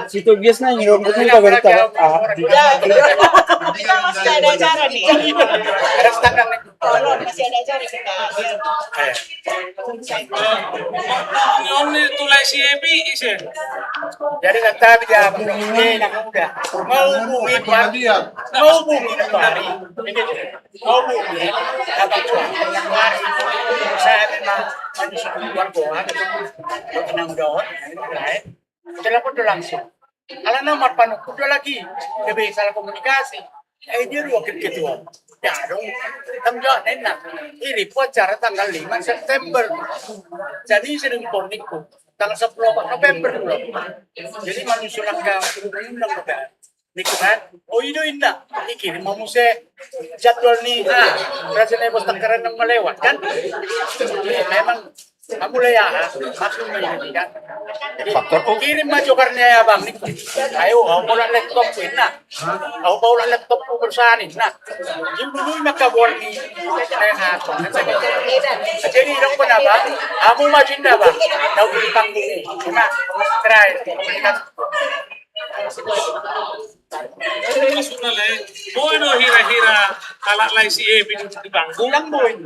Situ biasanya nyium ini kabar tahu. Masih ada acara nih. Masih ada acara kita. Ini tulai si Ebi isi. Jadi kata dia ini nak muda mau hubungi hari mau hubungi apa saya memang keluar goa tenang doang telepon langsung kalau nomor panuk udah lagi lebih salah komunikasi dia wakil ketua ya dong tanggal enak ini acara tanggal 5 September jadi sering porniku tanggal 10 November belum. Jadi menyusulan ke undang-undang negara. Kan? Oh itu indah. Ini mau musik jadwal nih. Rasanya bos tengkaran yang melewat kan? Memang kamu ya, maksudnya ini kan. Jadi kirim maju karena ya bang. Ayo, aku pulang laptop ini. Aku pulang laptop bersanin. Nah, yang dulu nak kabur ni. Jadi dong kenapa? Kamu maju indah bang. Tahu di panggung. Cuma terakhir. Maksudnya lain, bono hira-hira kalak lain si Ebi di panggung. Tangboy.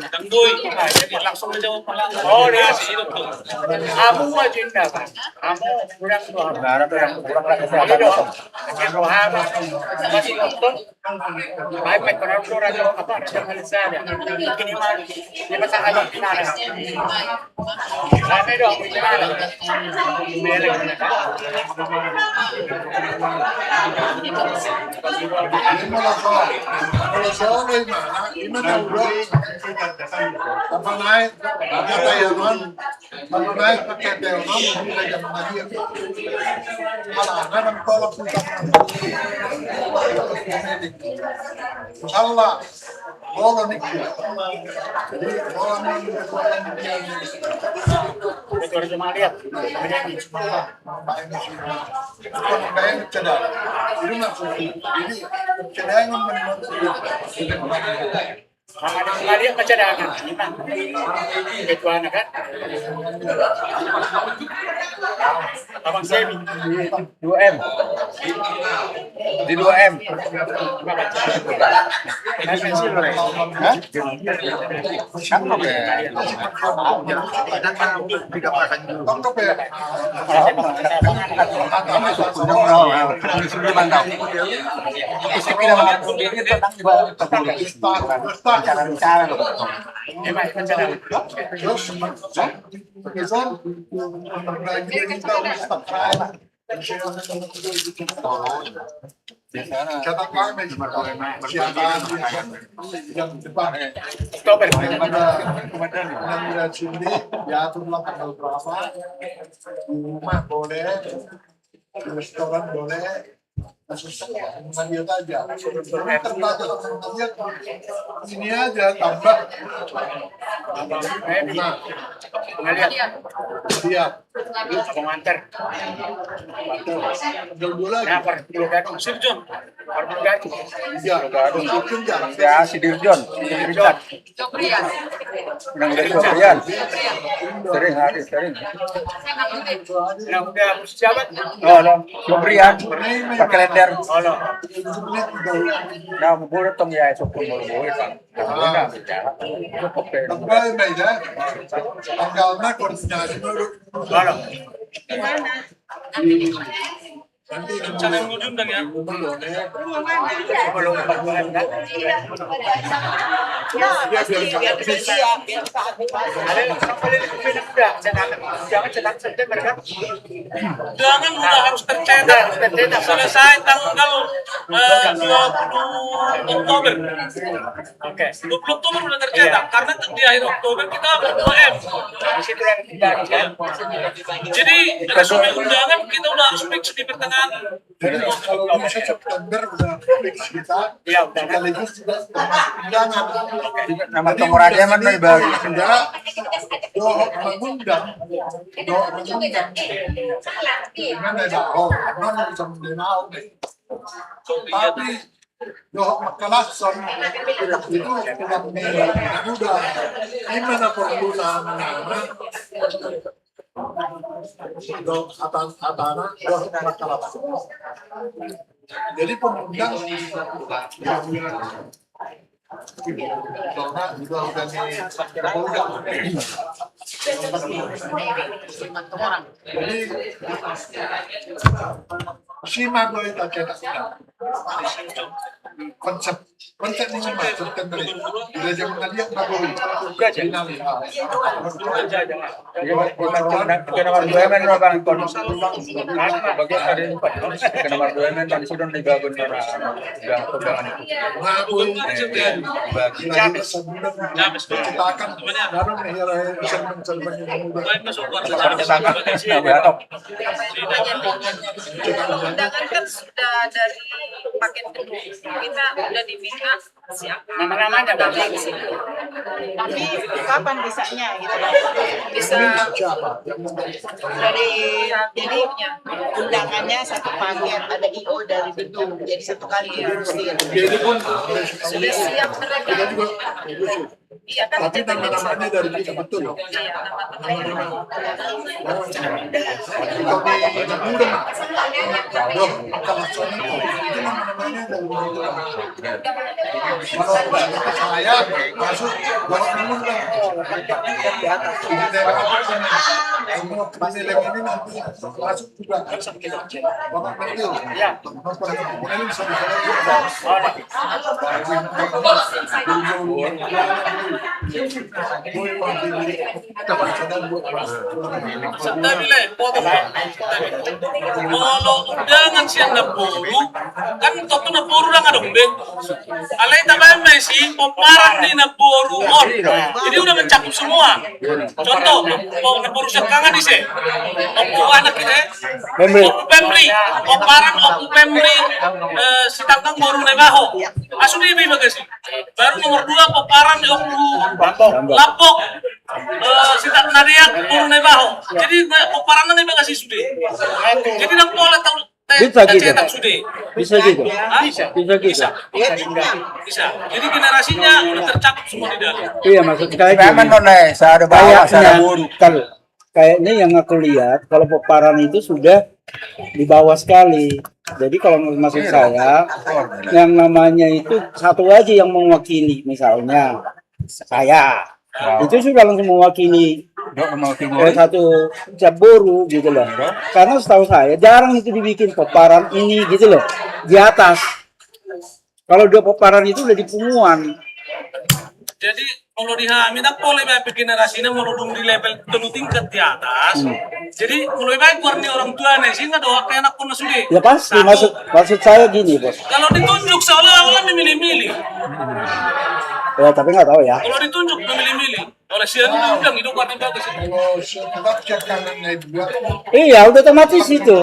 Jadi langsung menjawab malah. Oh dia si itu tuh. kamu maju indah bang. Kamu kurang lagi rohama masih nonton. Baik pekoran radio apa radio Malaysia ya. Ini mah dia pasang aja final. Rame dong final. Kalau soal gimana udah apa naik kata ya non apa naik pakai telepon tidak jam lagi malah ada tolak kita Allah bola nih jadi bola nih Betul cuma lihat. kayak cedera ini maksudnya ini cedera yang Mama dia mencadangan. Itu anak kan. Abang Semi 2M. Di 2M. kata kami siapa yang depan ada sini diaturlah tanggal berapa di rumah boleh di restoran boleh mengalir aja terbatas ini aja tambah Ngelihat. siap Abang antar. dulu lagi Nah, perlu gadung Sirjon. Perlu gadung. iya jangan Ya, si Dirjon. Nang dari Sobrian. Sering. Nah, udah siapa? Oh, no. Sobrian. Pakai lender. Oh, no. Nah, boleh tong ya sopun boleh kan. Nah, bicara. tanggal beda tanggalnya koordinasi dulu Oh, no. nanti Cara yang ujung dan ya. Belum Biar bisa siap, biar bisa aktifasi. Ada yang sampai udah, jangan cetak saja mereka. Jangan udah harus tercetak. Selesai tanggal 20 Oktober. Oke. 20 Oktober udah tercetak karena di akhir Oktober kita 2M. Di situ yang tidak kan. Jadi resume undangan kita udah harus fix di pertengahan. Jadi kalau bisa September udah fix kita, Ya udah. sekaligus juga undangan. Nama Tomoraja mana nih bang? Enggak, doa mengundang, gimana ya? Oh, non bisa mendenau deh. Tapi doa makalasan itu kurang mudah. Gimana penggunaan nama? Doa atana doa makalasan. Jadi pengundang karena juga udah jadi si Mago itu cetak konsep ini cuma September itu udah zaman dia Mago final Nomor 2 men bang kon. Bagus ada nomor 2 men kan sudah digabung dengan undangan itu. Mago bagi cetakan baru bisa mencerminkan Undangan kan sudah dari paket kedua. Kita udah diminta siapa Nama-nama ada bang. tapi kapan bisanya gitu bisa dari jadinya undangannya satu paket ada IO dari gedung jadi satu kali diurusin jadi pun sudah siap mereka iya kan tapi nama-namanya dari kita betul iya kalau di muda doh makalasan itu nama-namanya dari kalau saya masuk bawa mengundang di atas ini daerah semua penilai ini nanti masuk juga bapak mentil ya ini bisa Kalau undangan siang Napuru, kan totu Napuru udah nggak dong, alay tambahan Messi, pemparan di Napuru on, jadi udah mencakup semua. Contoh, mau Napuru sekangan di sini, oku anak kita, oku pemri, pemparan oku pemri, si tangkang baru nebaho, asu di bagasi. Baru nomor 2 pemparan oku lapok, si tangkang nadiak baru nebaho. Jadi pemparan nebagasi sudah. Jadi nang pola tahu Bisa gitu. Bisa gitu. Bisa. Jadi generasinya udah tercakup semua di dalam. Iya, maksud saya Memang gini. nona, saya ada bawa, saya ada Kayaknya kayaknya yang aku lihat kalau peparan itu sudah di bawah sekali. Jadi kalau maksud saya yang namanya itu satu aja yang mewakili, misalnya saya itu sudah langsung mewakili satu Jaboru gitu loh. Karena setahu saya jarang itu dibikin peparan ini gitu loh di atas. Kalau dua peparan itu udah di punggungan. Jadi kalau dihamin tak boleh baik generasinya meludung di level terlalu tingkat di atas. Jadi mulai baik warni orang tua nih sehingga doa ke anak pun sudah. Ya pasti maksud saya gini bos. Kalau ditunjuk seolah-olah memilih-milih. Ya tapi nggak tahu ya. Kalau ditunjuk memilih-milih. Oleh siang diundang hidup warni bagus. kalau sebab cek kanan naik buat Iya udah otomatis itu.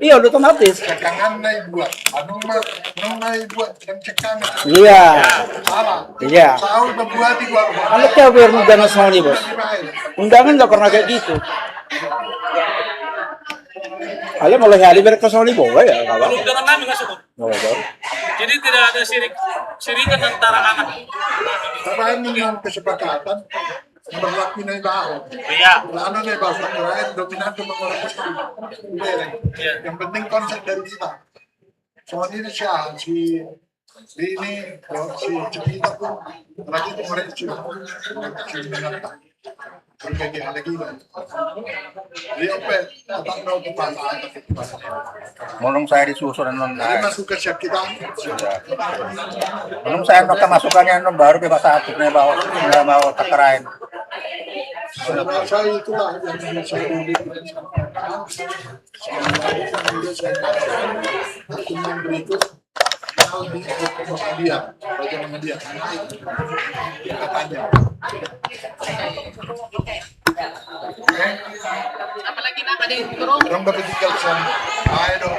Iya udah otomatis. cek kanan naik buat anu mah naik buat yang cek kanan Iya. salah Iya. tahu berbuat di gua Anaknya biar undangan semua nih bos. Undangan nggak pernah kayak gitu. Kalian mulai hari berkesal di bawah ya kalau. Kalau undangan kami nggak cukup. Jadi tidak ada sirikan antara anak. Tapi dengan kesepakatan berlaku naik bawah Iya. lalu naik bawah lain dominan ke mengurus yang penting konsep dari kita soalnya ini si Ini si Cepita pun lagi itu mereka sudah berbagai lagi di apa tetap mau kepala Mulung saya disusun non. masuk ke siap kita Mulung saya nak masukannya non baru bebas satu nih bawa takarain. saya itulah yang saya berikut dia bagaimana dia katanya orang dapat tinggal sana ayo dong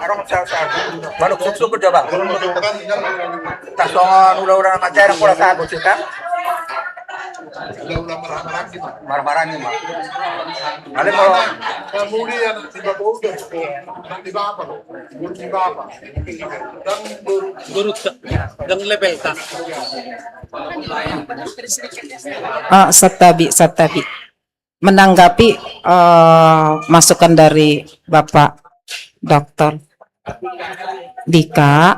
Orang saya balok susu coba. kalau mau kan Tak songon udah ngajar pula satu sih kan. udah marah-marah gitu Marah-marah nih mah. Ada kalau kemudian tiba-tiba udah tiba apa loh tiba apa dan Guru dan level tak. Satabi menanggapi masukan dari Bapak Dokter Dika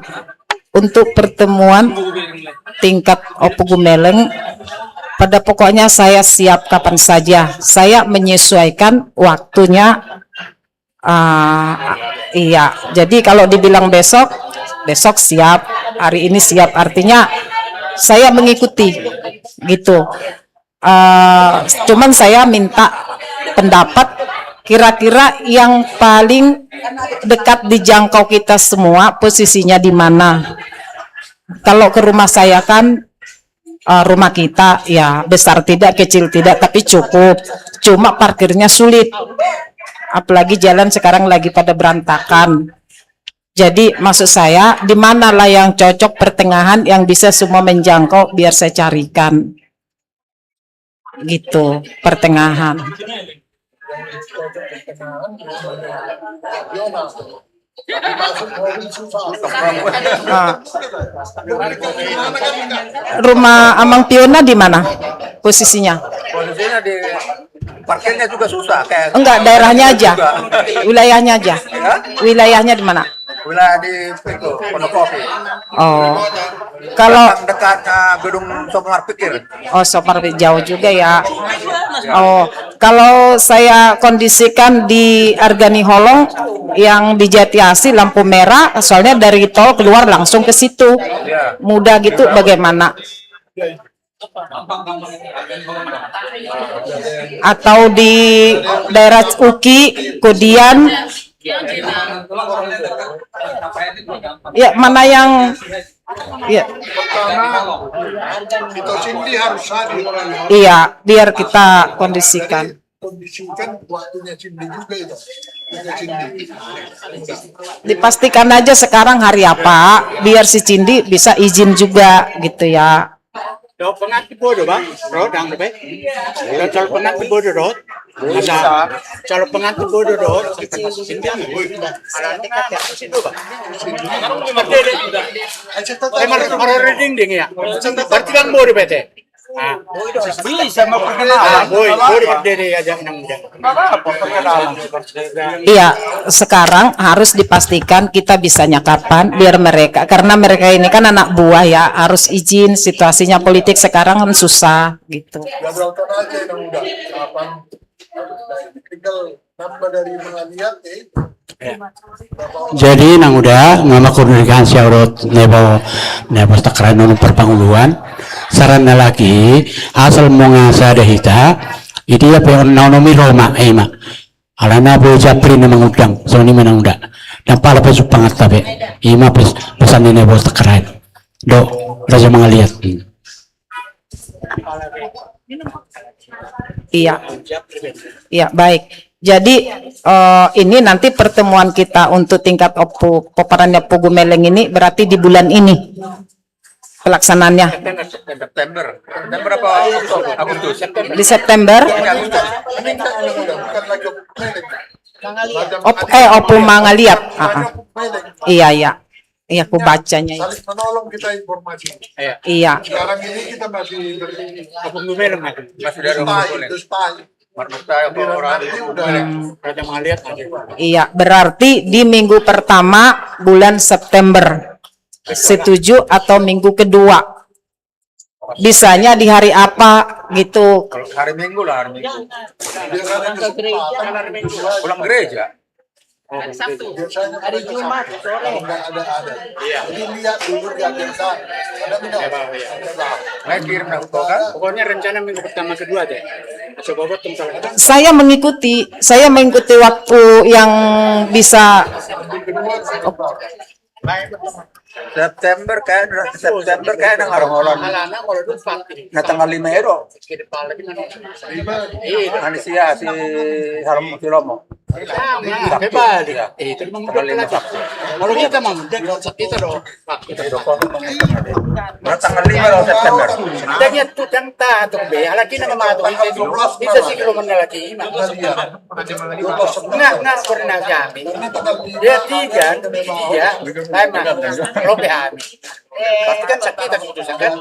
untuk pertemuan tingkat Opu Gumeleng, pada pokoknya saya siap kapan saja. Saya menyesuaikan waktunya. Iya, jadi kalau dibilang besok siap, hari ini siap, artinya saya mengikuti gitu. Cuman saya minta pendapat kira-kira yang paling dekat dijangkau kita semua posisinya di mana. Kalau ke rumah saya kan rumah kita ya besar tidak, kecil tidak, tapi cukup. Cuma parkirnya sulit. Apalagi jalan sekarang lagi pada berantakan. Jadi maksud saya di manalah yang cocok pertengahan yang bisa semua menjangkau biar saya carikan. Gitu, pertengahan. Rumah Amang Piona di mana posisinya? posisinya di parkirnya juga susah kayak. Enggak, daerahnya aja. Wilayahnya aja. Wilayahnya di mana? Wilayah di itu Pondok Kopi. Oh. Kalau Dekat gedung Somar Pikir. oh Sopar jauh juga ya. Oh, kalau saya kondisikan di Argani Holong yang di Jatiasi lampu merah, soalnya dari tol keluar langsung ke situ. Mudah gitu bagaimana? Atau di daerah Uki, Kudian, ya mana yang ya kita sini harus hadir iya biar kita kondisikan waktunya Cindy juga itu Cindy dipastikan aja sekarang hari apa biar si Cindy bisa izin juga gitu ya. Kalau pengantin bodoh bang, rodang deh. Kalau pengantin bodoh rod, ada kalau pengantin bodoh rod, Emang reading ding ya. Berarti kan bodoh bete. Bisa mau perkenalan. Bodoh berdiri aja nang muda. Iya, sekarang harus dipastikan kita bisanya kapan biar mereka, karena mereka ini kan anak buah ya, harus izin, situasinya politik sekarang kan susah gitu. gagalkan aja yang muda kapan tinggal nambah dari mengaliat Jadi nang udah ngama komunikasi siaurot nebo takran nung perpanguluan sarana lagi asal monga ada hita itu ya pe nomi Roma ema alana bo japri na mangudang so ni manang udah dan pala pe supangat tabe ima pesan nebo takran do raja mangaliat. Iya, iya baik. Jadi ini nanti pertemuan kita untuk tingkat Paparannya Opu Gumeleng ini berarti di bulan ini pelaksanaannya. September apa Agustus? Di September. Opu Mangaliat. Iya iya. Iya, aku bacanya. saling menolong kita informasi. Iya. Sekarang ini kita masih Opu Gumeleng masih dari spy. Iya, berarti di minggu pertama bulan September. Setuju atau minggu kedua? Bisanya di hari apa gitu? Hari Minggu lah, hari Minggu. Pulang gereja. Hari Sabtu. Hari Jumat sore. Jadi lihat dulu di agenda. Ada tidak? Saya kirim kan? Pokoknya rencana minggu pertama kedua deh. Coba Saya mengikuti waktu yang bisa. September kayak ngarang-ngarang. Nah tanggal 5 euro. Manusia si Harum Kilomo. Bebas dia. Itu tanggal 5. Kalau kita mau kita dong. Tanggal 5 September. Tanya tuh tanta tuh be. Lagi nama matu bisa sih kalau lagi. Nggak pernah kami. Dia tiga. Lope kami. Pasti kan sakit keputusan kan.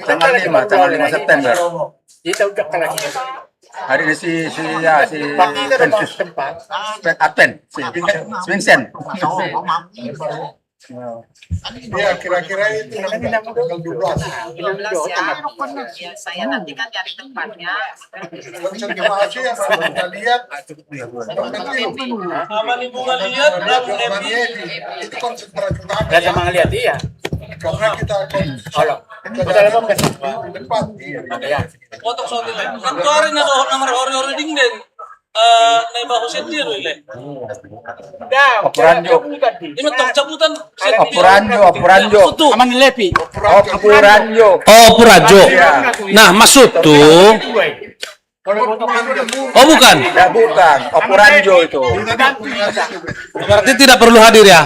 Tanggal 5 September. Kita udah kalah. Hari ini si Vincent. Ya kira-kira itu tanggal 12. Ya, saya nanti kan cari tempatnya. Terima kasih yang kita lihat. Itu konsentrasi utama. Gak sama ngeliat iya. Karena kita Halo. Betul apa enggak? depan. Ya. Otak soalnya nanti na nomor ori ding den. Naiba Husen dia ile. Operanjo. Ini tong cabutan. Operanjo. Aman lepi. Operanjo. Oh, Purajo. Nah, maksud tuh. Oh, bukan. Ya bukan. Operanjo itu. Berarti tidak perlu hadir ya.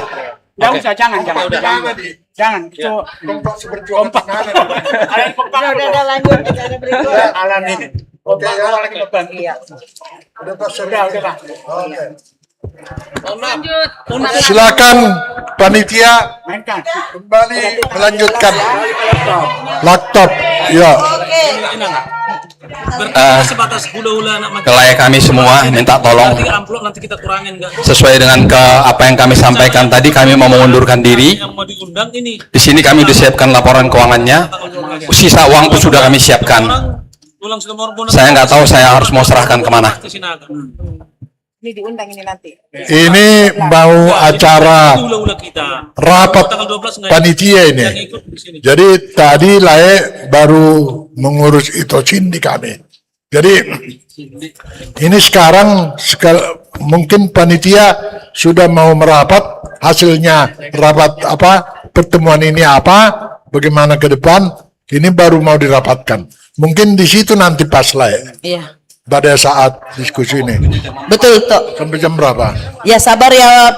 Enggak usah, jangan. Jangan. Itu Kompak seberjuang. Udah lanjut ke cara berikutnya. alan ini. Oke ya. Lagi beban. Iya. Udah Pak Seri. Udah, Pak. Oke. Lanjut. Silakan panitia Mainkan. kembali melanjutkan laptop. Ya. Sebatas hula-hula anak macam. Kelaya kami semua minta tolong Nanti amplop nanti kita kurangin enggak? sesuai dengan apa yang kami sampaikan tadi, kami mau mengundurkan diri. Yang mau diundang ini. Di sini kami disiapkan laporan keuangannya, sisa uang pun sudah kami siapkan. Ulang Saya nggak tahu saya harus mau serahkan kemana. Ini diundang ini nanti. Ini mau acara rapat panitia ini. Jadi tadi Lae baru mengurus Itocin di kami. Jadi ini sekarang mungkin panitia sudah mau merapat, hasilnya rapat apa, pertemuan ini apa, bagaimana ke depan, ini baru mau dirapatkan. Mungkin di situ nanti pas Lae. Iya. Pada saat diskusi ini. Betul, Tok. Sampai jam berapa? Ya sabar ya,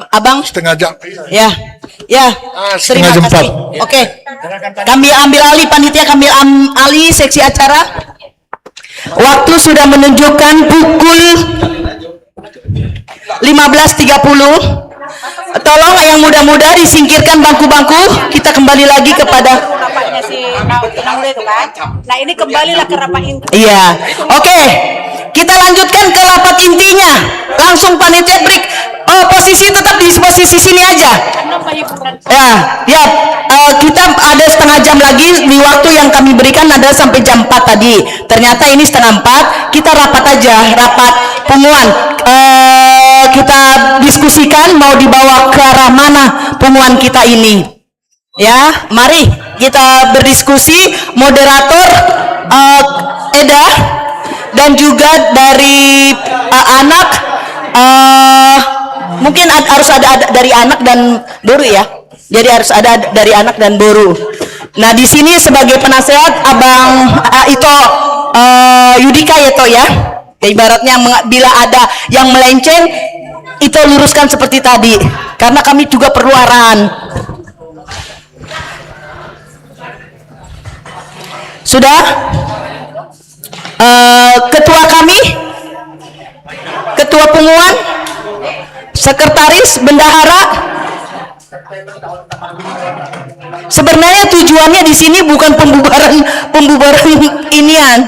Abang. Setengah jam. Ya. Ya. Setengah jam 4. Oke. Kami ambil alih panitia, kami alih seksi acara. Waktu sudah menunjukkan pukul 15.30. Tolong yang muda-muda disingkirkan bangku-bangku. Kita kembali lagi kepada Rapatnya si Naule itu kan. Nah ini kembalilah ke rapat inti. Iya. Oke. Kita lanjutkan ke rapat intinya. Langsung panitia break. Oh, posisi tetap di posisi sini aja. Ya, kita ada setengah jam lagi. Di waktu yang kami berikan adalah sampai jam 4 tadi. Ternyata ini setengah 4. Kita rapat aja, rapat pengumuman. Kita diskusikan mau dibawa ke arah mana pengumuman kita ini. Ya, mari kita berdiskusi. Moderator Eda dan juga dari anak. Mungkin harus ada dari anak dan Boru ya. Jadi harus ada dari anak dan Boru. Nah di sini sebagai penasehat Abang Ito Yudika ya Toh ya. Ibaratnya bila ada yang melenceng itu luruskan seperti tadi. Karena kami juga perlu arahan. Sudah? Ketua kami, Ketua Pengumuman, Sekretaris, Bendahara. Sebenarnya tujuannya di sini bukan pembubaran inian.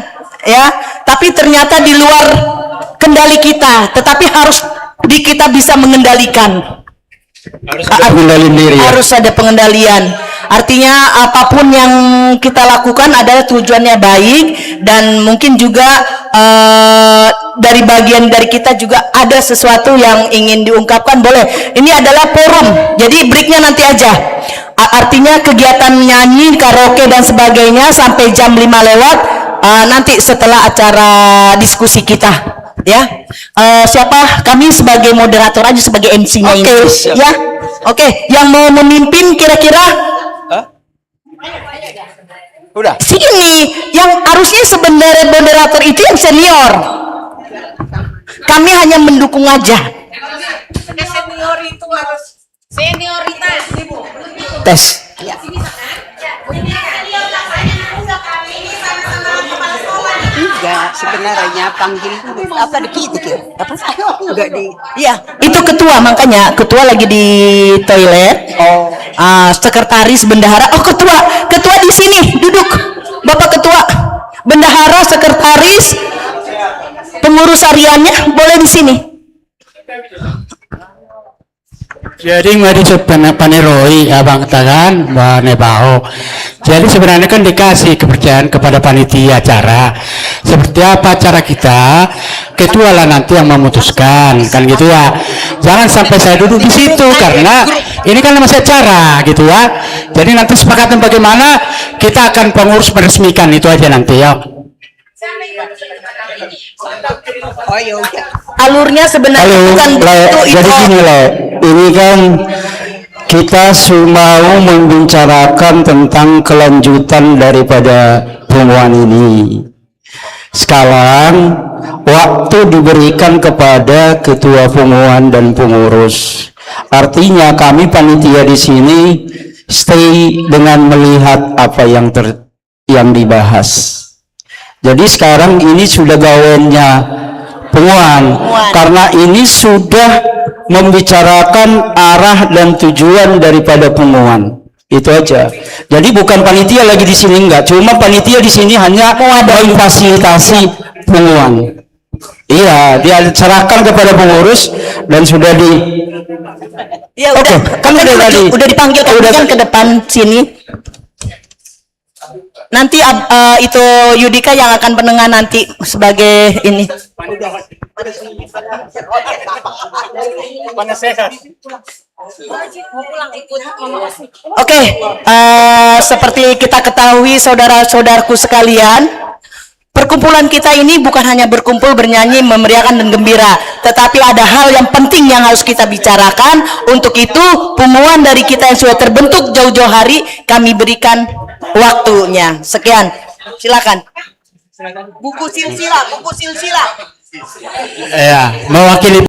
ya, tapi ternyata di luar kendali kita, tetapi harus kita bisa mengendalikan. Harus ada pengendalian diri ya? Harus ada pengendalian. Artinya apapun yang kita lakukan adalah tujuannya baik, dan mungkin juga dari bagian dari kita juga ada sesuatu yang ingin diungkapkan, boleh. Ini adalah forum, jadi breaknya nanti aja. Artinya kegiatan nyanyi, karaoke dan sebagainya sampai jam 5 lewat, nanti setelah acara diskusi kita. Ya, siapa? Kami sebagai moderator aja, sebagai MC-nya ini. Ya, oke. Yang mau memimpin kira-kira? Udah. Sini, yang harusnya sebenarnya moderator itu yang senior. Kami hanya mendukung aja. Senior itu harus senioritas. Tes. Enggak, sebenarnya panggil apa dikit apa enggak di Iya, itu ketua, makanya ketua lagi di toilet. Sekretaris bendahara. Oh, ketua di sini duduk. Bapak ketua, bendahara, sekretaris, pengurus hariannya boleh di sini. Jadi mari paneroi abang katakan Nebaho. Jadi sebenarnya kan dikasih kepercayaan kepada panitia acara. Seperti apa acara kita, ketua lah nanti yang memutuskan, kan gitu ya. Jangan sampai saya duduk di situ karena ini kan masih acara gitu ya. Jadi nanti sepakatan bagaimana kita akan pengurus meresmikan itu aja nanti ya. Alurnya sebenarnya bukan begitu itu. Jadi gini loh, ini kan kita mau membicarakan tentang kelanjutan daripada pengumuman ini. Sekarang waktu diberikan kepada ketua pengumuman dan pengurus. Artinya kami panitia di sini stay dengan melihat apa yang dibahas. Jadi sekarang ini sudah gawennya pengumuman, karena ini sudah membicarakan arah dan tujuan daripada pengumuman. Itu aja. Jadi bukan panitia lagi di sini, enggak. Cuma panitia di sini hanya memfasilitasi pengumuman. Iya, dia serahkan kepada pengurus dan sudah di. Ya udah, kan udah dipanggil kan ke depan sini. Nanti itu Yudika yang akan penengah nanti sebagai ini. Oke, seperti kita ketahui saudara-saudaraku sekalian, perkumpulan kita ini bukan hanya berkumpul, bernyanyi, memeriahkan dan gembira, tetapi ada hal yang penting yang harus kita bicarakan. Untuk itu, pengumuman dari kita yang sudah terbentuk jauh-jauh hari, kami berikan waktunya. Sekian, silakan. Buku silsilah. Ya, mewakili